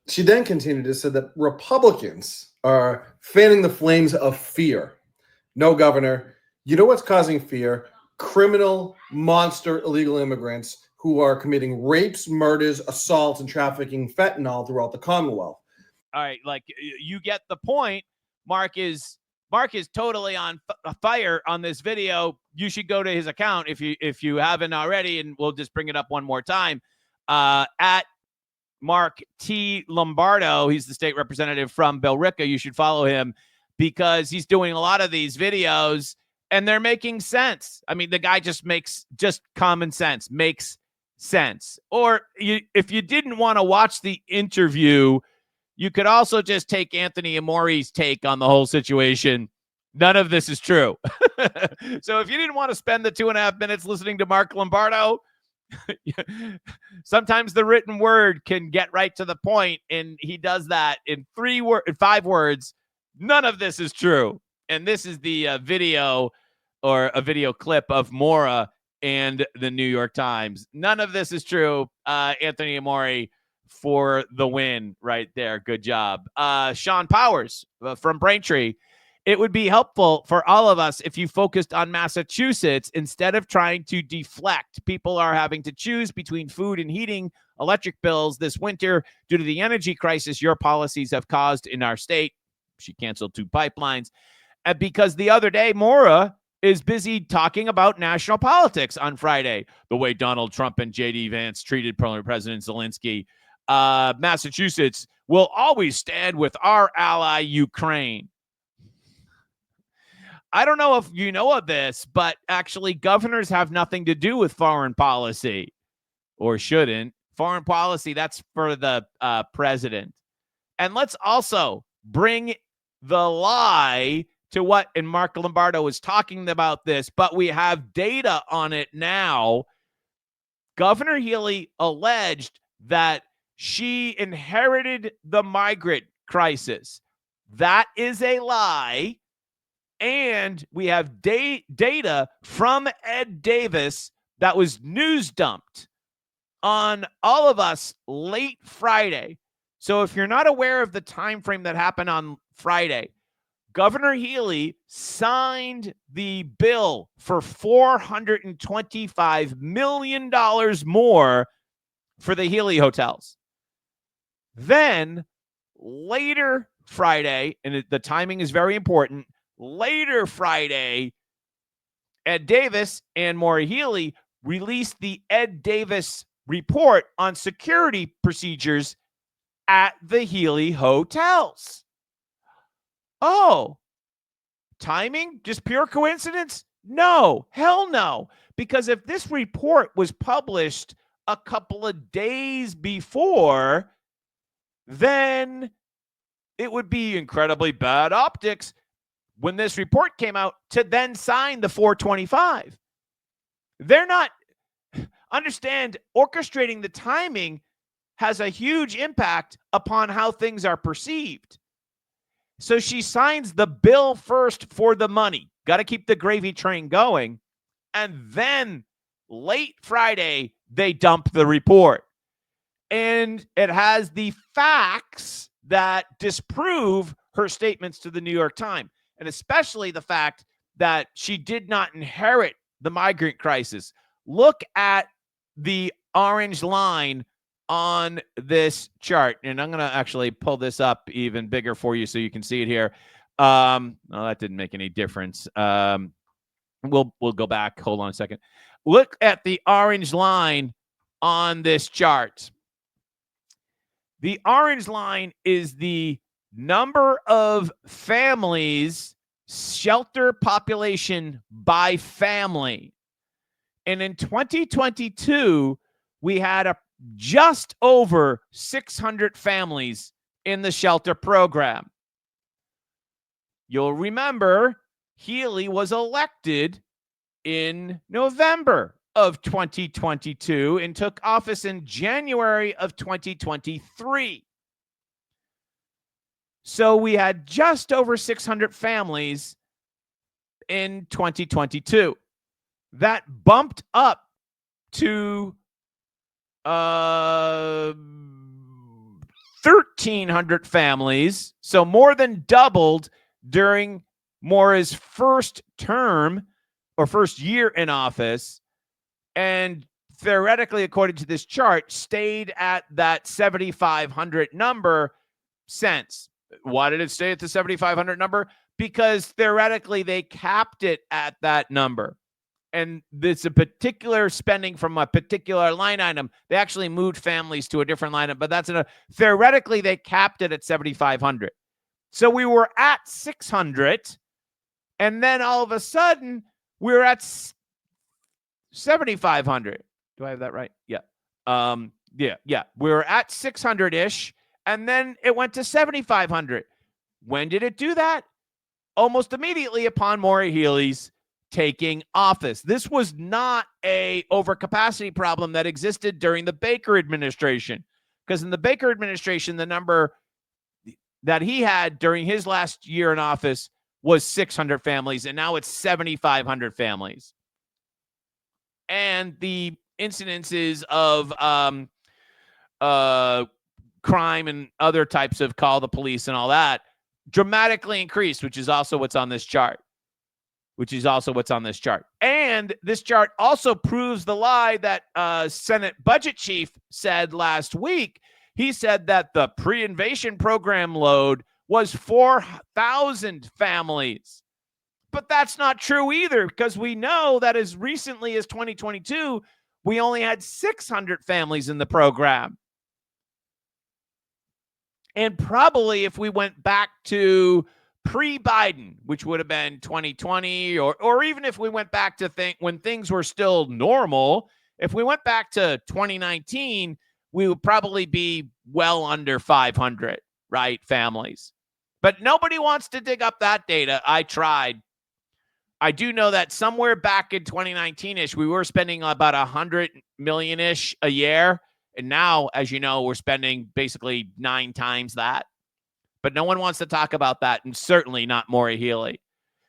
She then continued to say that Republicans are fanning the flames of fear. No, Governor, you know what's causing fear? Criminal, monster, illegal immigrants who are committing rapes, murders, assaults, and trafficking fentanyl throughout the Commonwealth. All right, like, you get the point. Mark is totally on fire on this video. You should go to his account if you haven't already, and we'll just bring it up one more time. at Mark T. Lombardo. He's the state representative from Billerica. You should follow him because he's doing a lot of these videos and they're making sense. I mean, the guy just makes common sense, makes sense. Or if you didn't want to watch the interview, you could also just take Anthony Amori's take on the whole situation. None of this is true. So if you didn't want to spend the 2.5 minutes listening to Mark Lombardo, sometimes the written word can get right to the point, and he does that in 5 words. None of this is true. And this is the video or a video clip of Mora and the New York Times. None of this is true. Anthony Amori for the win right there. Good job. Sean Powers from Braintree. It would be helpful for all of us if you focused on Massachusetts instead of trying to deflect. People are having to choose between food and heating, electric bills this winter due to the energy crisis your policies have caused in our state. She canceled 2 pipelines. And because the other day, Mora is busy talking about national politics on Friday, the way Donald Trump and J.D. Vance treated President Zelensky. Massachusetts will always stand with our ally, Ukraine. I don't know if you know of this, but actually governors have nothing to do with foreign policy, or shouldn't. Foreign policy, that's for the president. And let's also bring the lie to what, and Mark Lombardo was talking about this, but we have data on it now. Governor Healy alleged that she inherited the migrant crisis. That is a lie. And we have data from Ed Davis that was news dumped on all of us late Friday. So if you're not aware of the time frame that happened on Friday, Governor Healy signed the bill for $425 million more for the Healy hotels. Then later Friday, and the timing is very important, later Friday, Ed Davis and Maura Healy released the Ed Davis report on security procedures at the Healy hotels. Oh, timing? Just pure coincidence? No, hell no. Because if this report was published a couple of days before, then it would be incredibly bad optics when this report came out to then sign the 425. They're not, understand, orchestrating the timing has a huge impact upon how things are perceived. So she signs the bill first for the money. Got to keep the gravy train going. And then late Friday, they dump the report. And it has the facts that disprove her statements to the New York Times. And especially the fact that she did not inherit the migrant crisis. Look at the orange line on this chart. And I'm going to actually pull this up even bigger for you so you can see it here. No, that didn't make any difference. We'll go back. Hold on a second. Look at the orange line on this chart. The orange line is the number of families, shelter population by family. And in 2022, we had just over 600 families in the shelter program. You'll remember Healy was elected in November of 2022 and took office in January of 2023. So we had just over 600 families in 2022. That bumped up to 1,300 families, so more than doubled during Maura's first term or first year in office, and theoretically, according to this chart, stayed at that 7,500 number since. Why did it stay at the 7,500 number? Because theoretically, they capped it at that number. and it's a particular spending from a particular line item. They actually moved families to a different line item, but that's theoretically they capped it at 7,500. So we were at 600, and then all of a sudden we're at 7,500. Do I have that right? Yeah. Yeah. We were at 600-ish, and then it went to 7,500. When did it do that? Almost immediately upon Maura Healey's taking office. This was not a overcapacity problem that existed during the Baker administration, because in the Baker administration, the number that he had during his last year in office was 600 families, and now it's 7,500 families. And the incidences of crime and other types of call the police and all that dramatically increased, which is also what's on this chart. And this chart also proves the lie that Senate Budget Chief said last week. He said that the pre-invasion program load was 4,000 families. But that's not true either, because we know that as recently as 2022, we only had 600 families in the program. And probably if we went back to pre-Biden, which would have been 2020, or even if we went back to when things were still normal, if we went back to 2019, we would probably be well under 500, right, families. But nobody wants to dig up that data. I tried. I do know that somewhere back in 2019-ish, we were spending about $100 million-ish a year. And now, as you know, we're spending basically 9 times that. But no one wants to talk about that, and certainly not Maura Healey.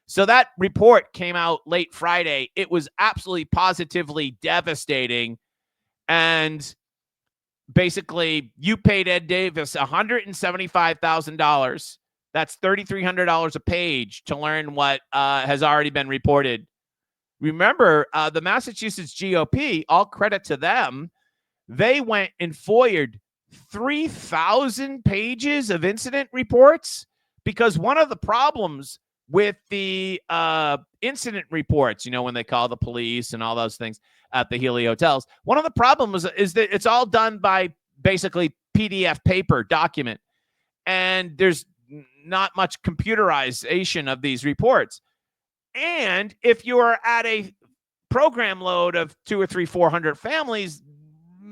So that report came out late Friday. It was absolutely positively devastating. And basically, you paid Ed Davis $175,000. That's $3,300 a page to learn what has already been reported. Remember, the Massachusetts GOP, all credit to them, they went and FOIA'd 3,000 pages of incident reports, because one of the problems with the incident reports, you know, when they call the police and all those things at the Healey hotels, one of the problems is that it's all done by basically PDF paper document, and there's not much computerization of these reports. And if you are at a program load of 200 or 300, 400 families,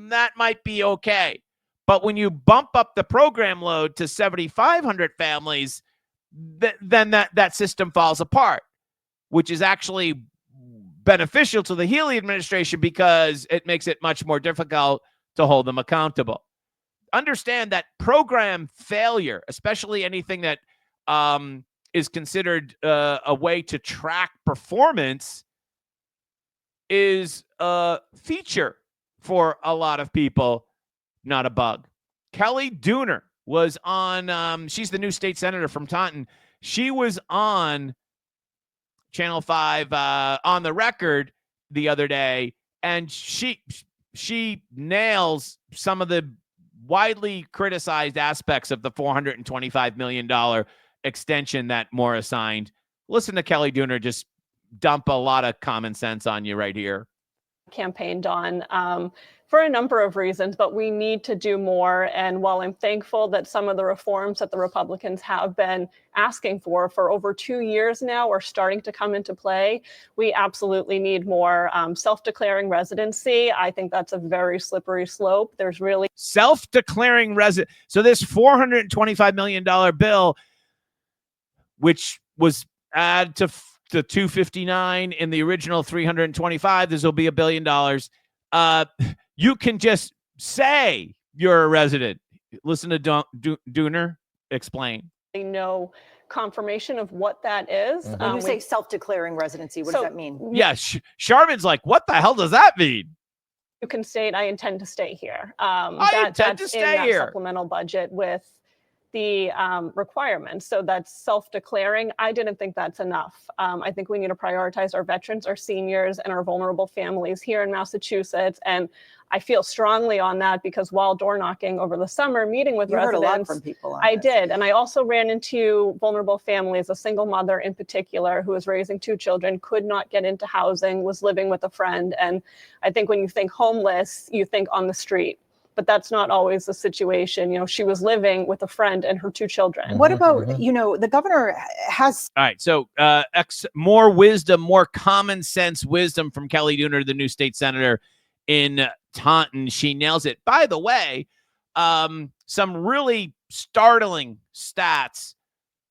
that might be okay. But when you bump up the program load to 7,500 families, then that system falls apart, which is actually beneficial to the Healey administration because it makes it much more difficult to hold them accountable. Understand that program failure, especially anything that is considered a way to track performance, is a feature for a lot of people, not a bug. Kelly Dooner was on, she's the new state senator from Taunton. She was on Channel 5 on the record the other day, and she nails some of the widely criticized aspects of the $425 million extension that Maura signed. Listen to Kelly Dooner just dump a lot of common sense on you right here. Campaigned on for a number of reasons, but we need to do more. And while I'm thankful that some of the reforms that the Republicans have been asking for over 2 years now are starting to come into play, we absolutely need more. Self-declaring residency, I think that's a very slippery slope. There's really self-declaring resident. So this $425 million bill, which was added to the 259 in the original 325, this will be $1 billion. You can just say you're a resident. Listen to Dooner explain. No confirmation of what that is. When you say self-declaring residency, what does that mean? Yeah, Charmin's like, what the hell does that mean? You can state, I intend to stay here. I intend to stay here. Supplemental budget with the requirements. So that's self-declaring. I didn't think that's enough. I think we need to prioritize our veterans, our seniors, and our vulnerable families here in Massachusetts. And I feel strongly on that because while door knocking over the summer, meeting with You heard residents, a lot from people on I this. did. And I also ran into vulnerable families, a single mother in particular who was raising 2 children, could not get into housing, was living with a friend. And I think when you think homeless, you think on the street. But that's not always the situation. You know, she was living with a friend and her 2 children. What about, you know, the governor has. All right. So more wisdom, more common sense wisdom from Kelly Dooner, the new state senator in Taunton. She nails it. By the way, some really startling stats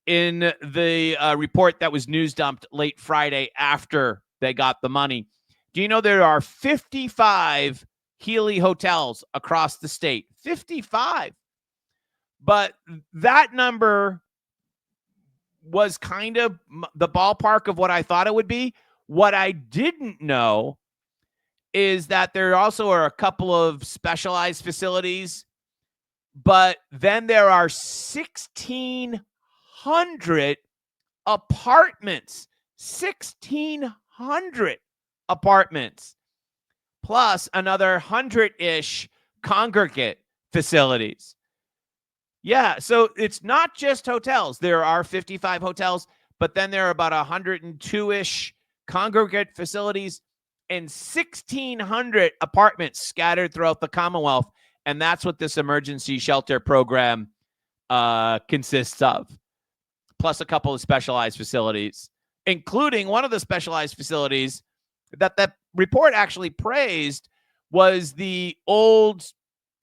in the report that was news dumped late Friday after they got the money. Do you know there are 55 Healy hotels across the state? 55. But that number was kind of the ballpark of what I thought it would be. What I didn't know is that there also are a couple of specialized facilities, but then there are 1,600 apartments. 1,600 apartments. Plus another 100-ish congregate facilities. Yeah, so it's not just hotels. There are 55 hotels, but then there are about 102-ish congregate facilities and 1,600 apartments scattered throughout the Commonwealth. And that's what this emergency shelter program consists of. Plus a couple of specialized facilities, including one of the specialized facilities that the report actually praised was the old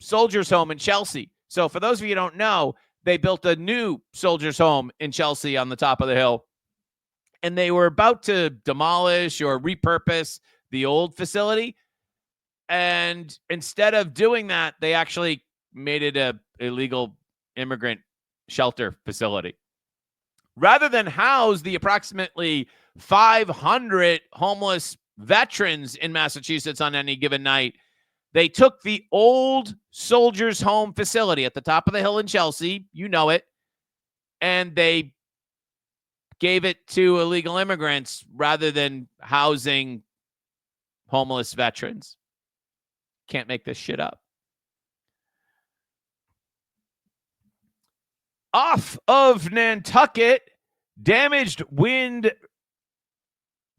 soldiers' home in Chelsea. So for those of you who don't know, they built a new soldiers' home in Chelsea on the top of the hill, and they were about to demolish or repurpose the old facility. And instead of doing that, they actually made it a illegal immigrant shelter facility. Rather than house the approximately 500 homeless veterans in Massachusetts on any given night, they took the old soldiers' home facility at the top of the hill in Chelsea, you know it, and they gave it to illegal immigrants rather than housing homeless veterans. Can't make this shit up. Off of Nantucket, damaged wind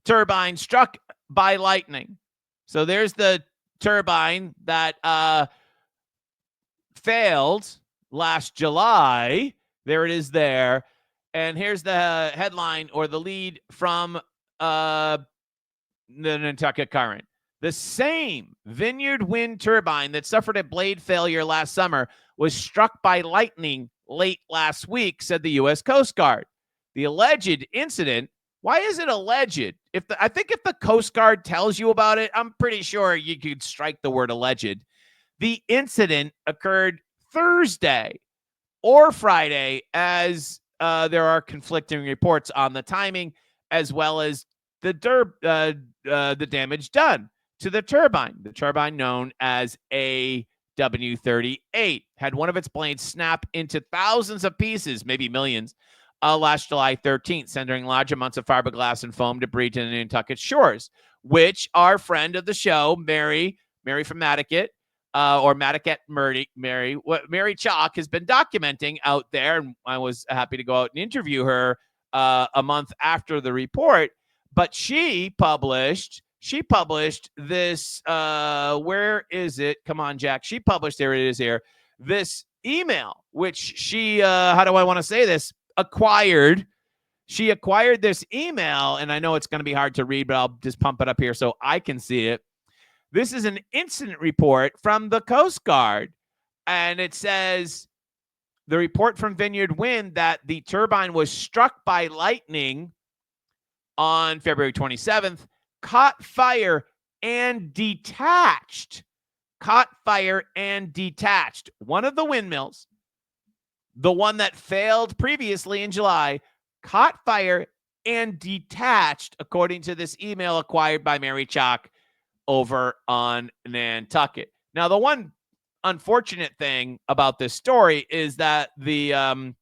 turbine struck by lightning. So there's the turbine that failed last July. There it is there. And here's the headline or the lead from the Nantucket Current. The same Vineyard wind turbine that suffered a blade failure last summer was struck by lightning late last week, said the U.S. Coast Guard. The alleged incident, why is it alleged? I think if the Coast Guard tells you about it, I'm pretty sure you could strike the word alleged. The incident occurred Thursday or Friday, as there are conflicting reports on the timing, as well as the damage done to the turbine. The turbine known as AW38 had one of its blades snap into thousands of pieces, maybe millions, last July 13th, sending large amounts of fiberglass and foam debris to the Nantucket shores, which our friend of the show, Mary from Matticat, or Matticat Mary Chalk, has been documenting out there. And I was happy to go out and interview her a month after the report. But she published this, where is it? Come on, Jack. She published, there it is here, this email, which she, how do I want to say this? Acquired. She acquired this email, and I know it's going to be hard to read, but I'll just pump it up here so I can see it. This is an incident report from the Coast Guard, and it says the report from Vineyard Wind that the turbine was struck by lightning on February 27th, caught fire and detached. Caught fire and detached. One of the windmills, the one that failed previously in July, caught fire and detached, according to this email acquired by Mary Chalk over on Nantucket. Now, the one unfortunate thing about this story is that the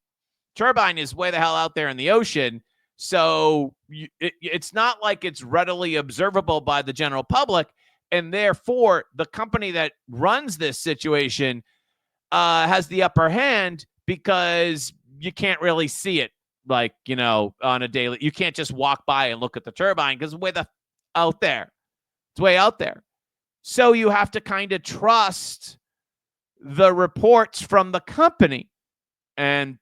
turbine is way the hell out there in the ocean. So it's not like it's readily observable by the general public. And therefore, the company that runs this situation has the upper hand because you can't really see it, like, on a daily. You can't just walk by and look at the turbine because it's way out there. It's way out there. So you have to kind of trust the reports from the company. And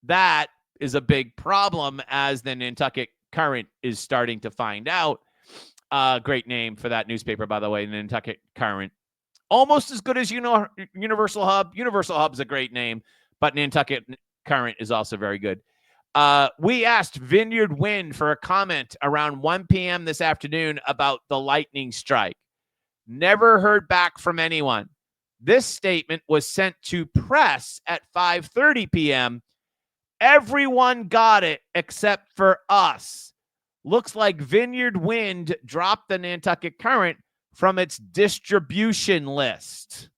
that is a big problem, as the Nantucket Current is starting to find out. Great name for that newspaper, by the way, Nantucket Current. Almost as good as Universal Hub. Universal Hub's a great name, but Nantucket Current is also very good. We asked Vineyard Wind for a comment around 1 p.m. this afternoon about the lightning strike. Never heard back from anyone. This statement was sent to press at 5:30 p.m. Everyone got it except for us. Looks like Vineyard Wind dropped the Nantucket Current from its distribution list.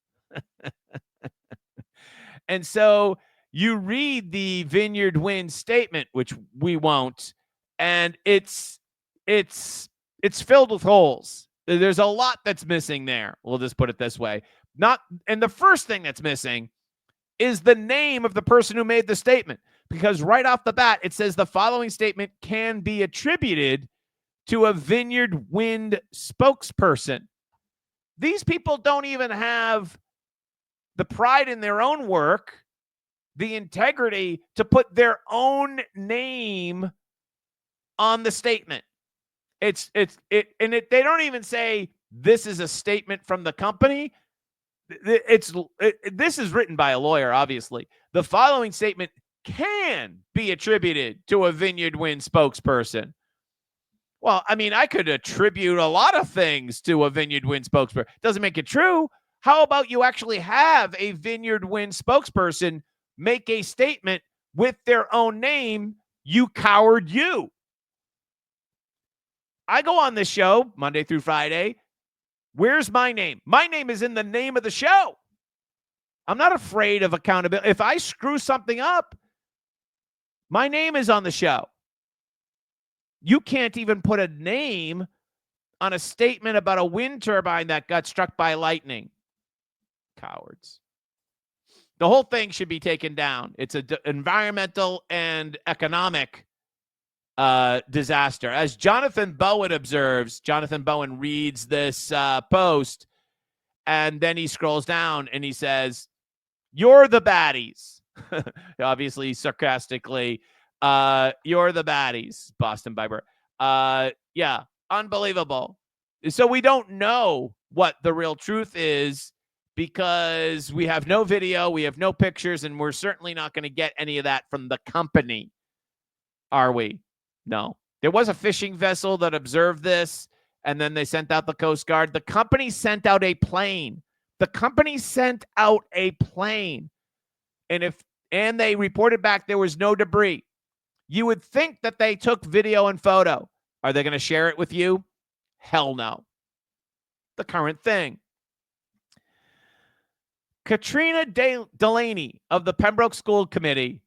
And so you read the Vineyard Wind statement, which we won't, and it's filled with holes. There's a lot that's missing there. We'll just put it this way. And the first thing that's missing is the name of the person who made the statement, because right off the bat, it says the following statement can be attributed to a Vineyard Wind spokesperson. These people don't even have the pride in their own work, the integrity to put their own name on the statement. They don't even say this is a statement from the company. This is written by a lawyer, obviously. The following statement can be attributed to a Vineyard Wind spokesperson. Well, I mean, I could attribute a lot of things to a Vineyard Wind spokesperson. Doesn't make it true. How about you actually have a Vineyard Wind spokesperson make a statement with their own name? You coward, you. I go on this show Monday through Friday. Where's my name? My name is in the name of the show. I'm not afraid of accountability. If I screw something up, my name is on the show. You can't even put a name on a statement about a wind turbine that got struck by lightning. Cowards. The whole thing should be taken down. It's an environmental and economic disaster. As Jonathan Bowen observes, Jonathan Bowen reads this post, and then he scrolls down and he says, "You're the baddies." Obviously, sarcastically, "You're the baddies, Boston Biber." Yeah, unbelievable. So we don't know what the real truth is because we have no video, we have no pictures, and we're certainly not going to get any of that from the company, are we? No. There was a fishing vessel that observed this, and then they sent out the Coast Guard. The company sent out a plane. And they reported back there was no debris. You would think that they took video and photo. Are they going to share it with you? Hell no. The current thing. Katrina Delaney of the Pembroke School Committee.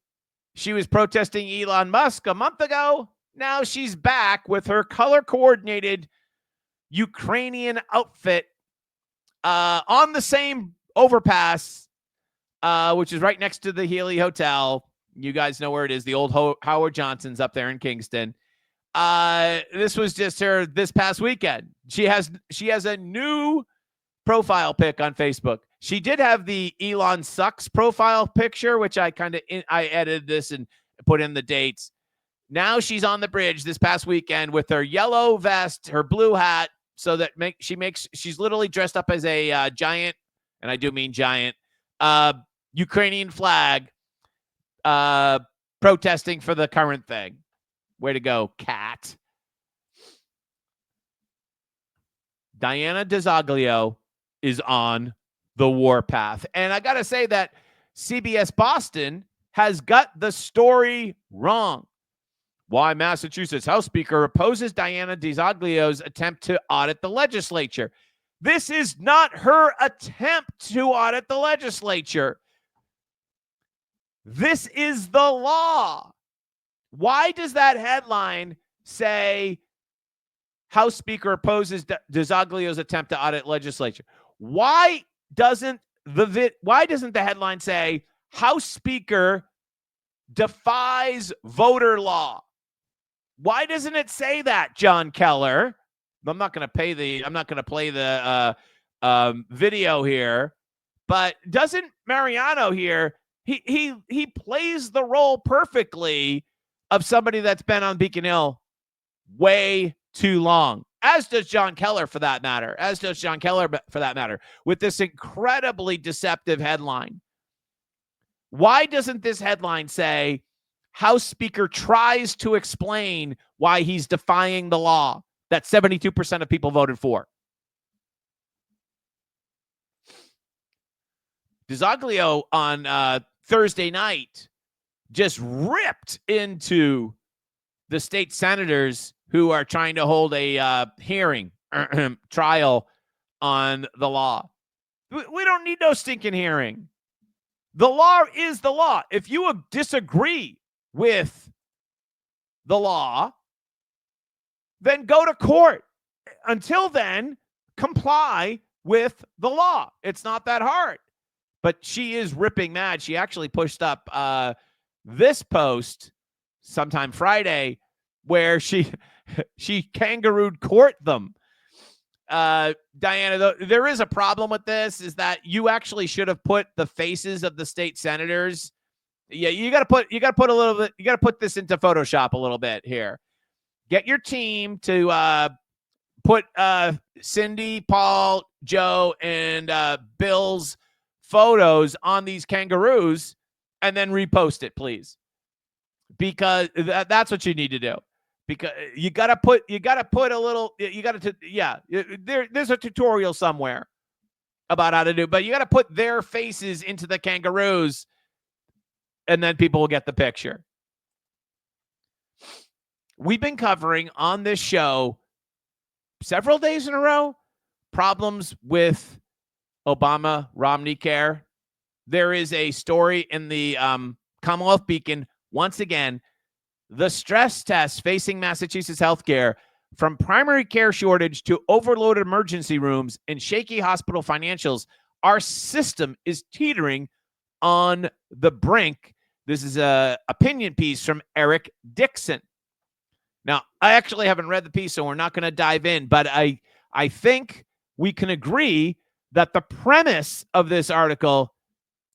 She was protesting Elon Musk a month ago. Now she's back with her color-coordinated Ukrainian outfit on the same overpass, which is right next to the Healy Hotel. You guys know where it is, the old Howard Johnson's up there in Kingston. This was just her this past weekend. She has a new profile pic on Facebook. She did have the Elon Sucks profile picture, which I edited this and put in the dates. Now she's on the bridge this past weekend with her yellow vest, her blue hat, so that she's literally dressed up as a giant, and I do mean giant, Ukrainian flag, protesting for the current thing. Way to go, cat. Diana DiZoglio is on the warpath. And I got to say that CBS Boston has got the story wrong. Why Massachusetts House Speaker opposes Diana DiZoglio's attempt to audit the legislature. This is not her attempt to audit the legislature. This is the law. Why does that headline say House Speaker opposes DeZoglio's attempt to audit legislature? Why doesn't the headline say House Speaker defies voter law? Why doesn't it say that, John Keller? I'm not going to play the video here, but doesn't Mariano here? He plays the role perfectly of somebody that's been on Beacon Hill way too long, as does John Keller for that matter, with this incredibly deceptive headline. Why doesn't this headline say House Speaker tries to explain why he's defying the law that 72% of people voted for? DeZoglio on Thursday night just ripped into the state senators who are trying to hold a hearing, trial on the law. We don't need no stinking hearing. The law is the law. If you disagree with the law, then go to court. Until then, comply with the law. It's not that hard. But she is ripping mad. She actually pushed up this post sometime Friday where she kangarooed court them. Diana, there is a problem with this, is that you actually should have put the faces of the state senators. Yeah, you got to put this into Photoshop a little bit here. Get your team to put Cindy, Paul, Joe, and Bill's photos on these kangaroos and then repost it, please. Because that's what you need to do. Because you got to put a little, there's a tutorial somewhere about how to do, but you got to put their faces into the kangaroos and then people will get the picture. We've been covering on this show several days in a row problems with Obama-Romney care. There is a story in the Commonwealth Beacon, once again, the stress test facing Massachusetts healthcare, from primary care shortage to overloaded emergency rooms and shaky hospital financials. Our system is teetering on the brink. This is an opinion piece from Eric Dixon. Now, I actually haven't read the piece, so we're not going to dive in, but I think we can agree that the premise of this article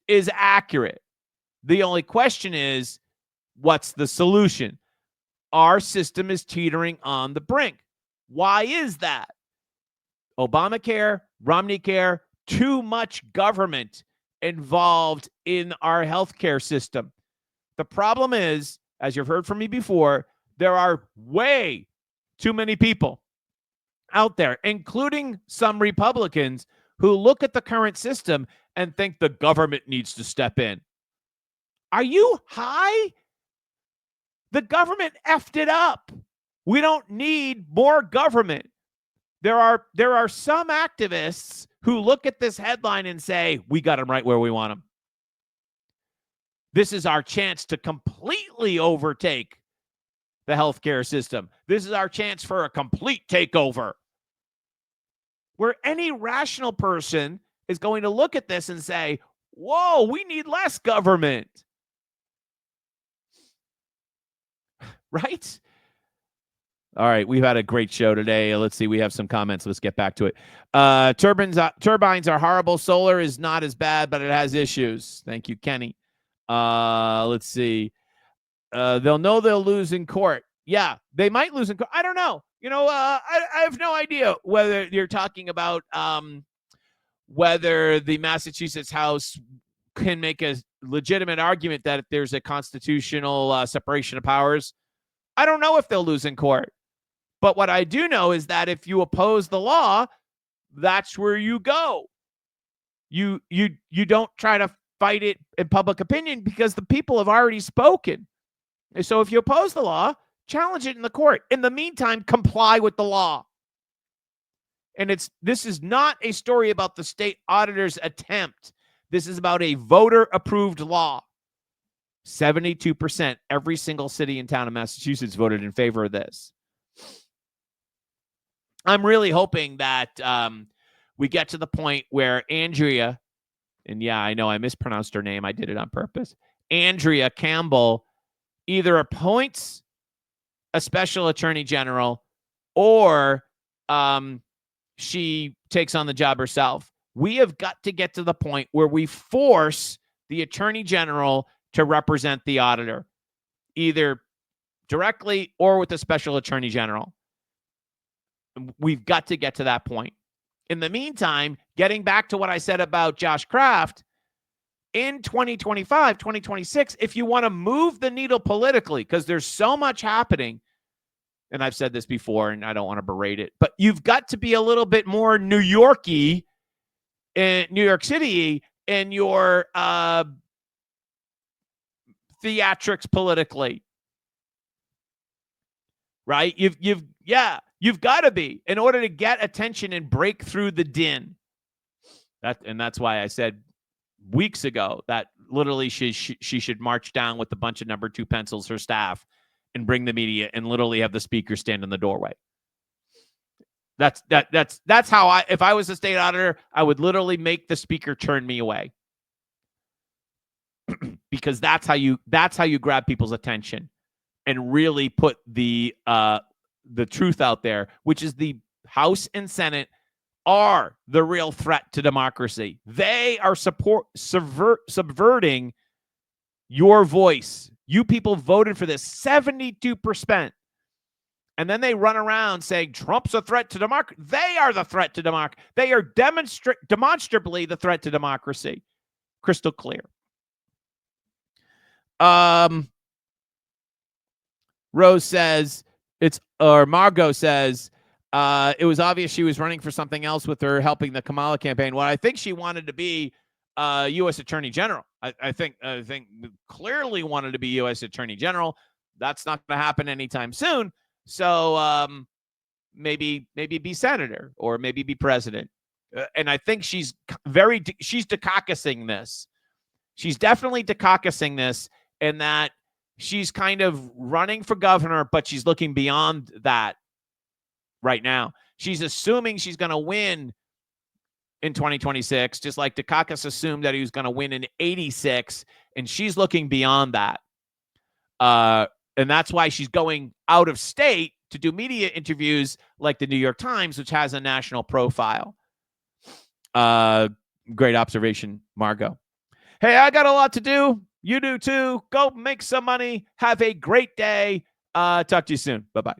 is accurate. The only question is, what's the solution? Our system is teetering on the brink. Why is that? Obamacare, Romney care, too much government involved in our healthcare system. The problem is, as you've heard from me before, there are way too many people out there, including some Republicans, who look at the current system and think the government needs to step in. Are you high? The government effed it up. We don't need more government. There are some activists who look at this headline and say, we got them right where we want them. This is our chance to completely overtake the healthcare system. This is our chance for a complete takeover, where any rational person is going to look at this and say, whoa, we need less government. Right? All right, we've had a great show today. Let's see, we have some comments. Let's get back to it. Turbines are horrible. Solar is not as bad, but it has issues. Thank you, Kenny. Let's see. They'll know they'll lose in court. Yeah, they might lose in court. I don't know. I have no idea whether you're talking about whether the Massachusetts House can make a legitimate argument that there's a constitutional separation of powers. I don't know if they'll lose in court. But what I do know is that if you oppose the law, that's where you go. You don't try to fight it in public opinion because the people have already spoken. And so if you oppose the law, challenge it in the court. In the meantime, comply with the law. And this is not a story about the state auditor's attempt. This is about a voter-approved law. 72%, every single city and town in Massachusetts voted in favor of this. I'm really hoping that we get to the point where Andrea, and yeah, I know I mispronounced her name. I did it on purpose. Andrea Campbell either appoints a special attorney general or she takes on the job herself. We have got to get to the point where we force the attorney general to represent the auditor, either directly or with the special attorney general. We've got to get to that point. In the meantime, getting back to what I said about Josh Kraft, in 2025, 2026, if you want to move the needle politically, because there's so much happening, and I've said this before, and I don't want to berate it, but you've got to be a little bit more New York-y, in New York City, in your theatrics politically, right? You've got to be, in order to get attention and break through the din. That's why I said weeks ago that literally she should march down with a bunch of number 2 pencils, her staff, and bring the media and literally have the speaker stand in the doorway. That's how if I was a state auditor, I would literally make the speaker turn me away. Because that's how you grab people's attention and really put the truth out there, which is the House and Senate are the real threat to democracy. They are subverting your voice. You people voted for this, 72%. And then they run around saying Trump's a threat to democracy. They are the threat to democracy. They are demonstrably the threat to democracy. Crystal clear. Rose says Margot says it was obvious she was running for something else with her helping the Kamala campaign. Well, I think she wanted to be U.S. Attorney General. I think clearly wanted to be U.S. Attorney General. That's not going to happen anytime soon. So maybe be senator or maybe be president. And I think she's decaucusing this. She's definitely decaucusing this, in that she's kind of running for governor, but she's looking beyond that right now. She's assuming she's going to win in 2026, just like Dukakis assumed that he was going to win in 86, and she's looking beyond that. And that's why she's going out of state to do media interviews like the New York Times, which has a national profile. Great observation, Margot. Hey, I got a lot to do. You do too. Go make some money. Have a great day. Talk to you soon. Bye-bye.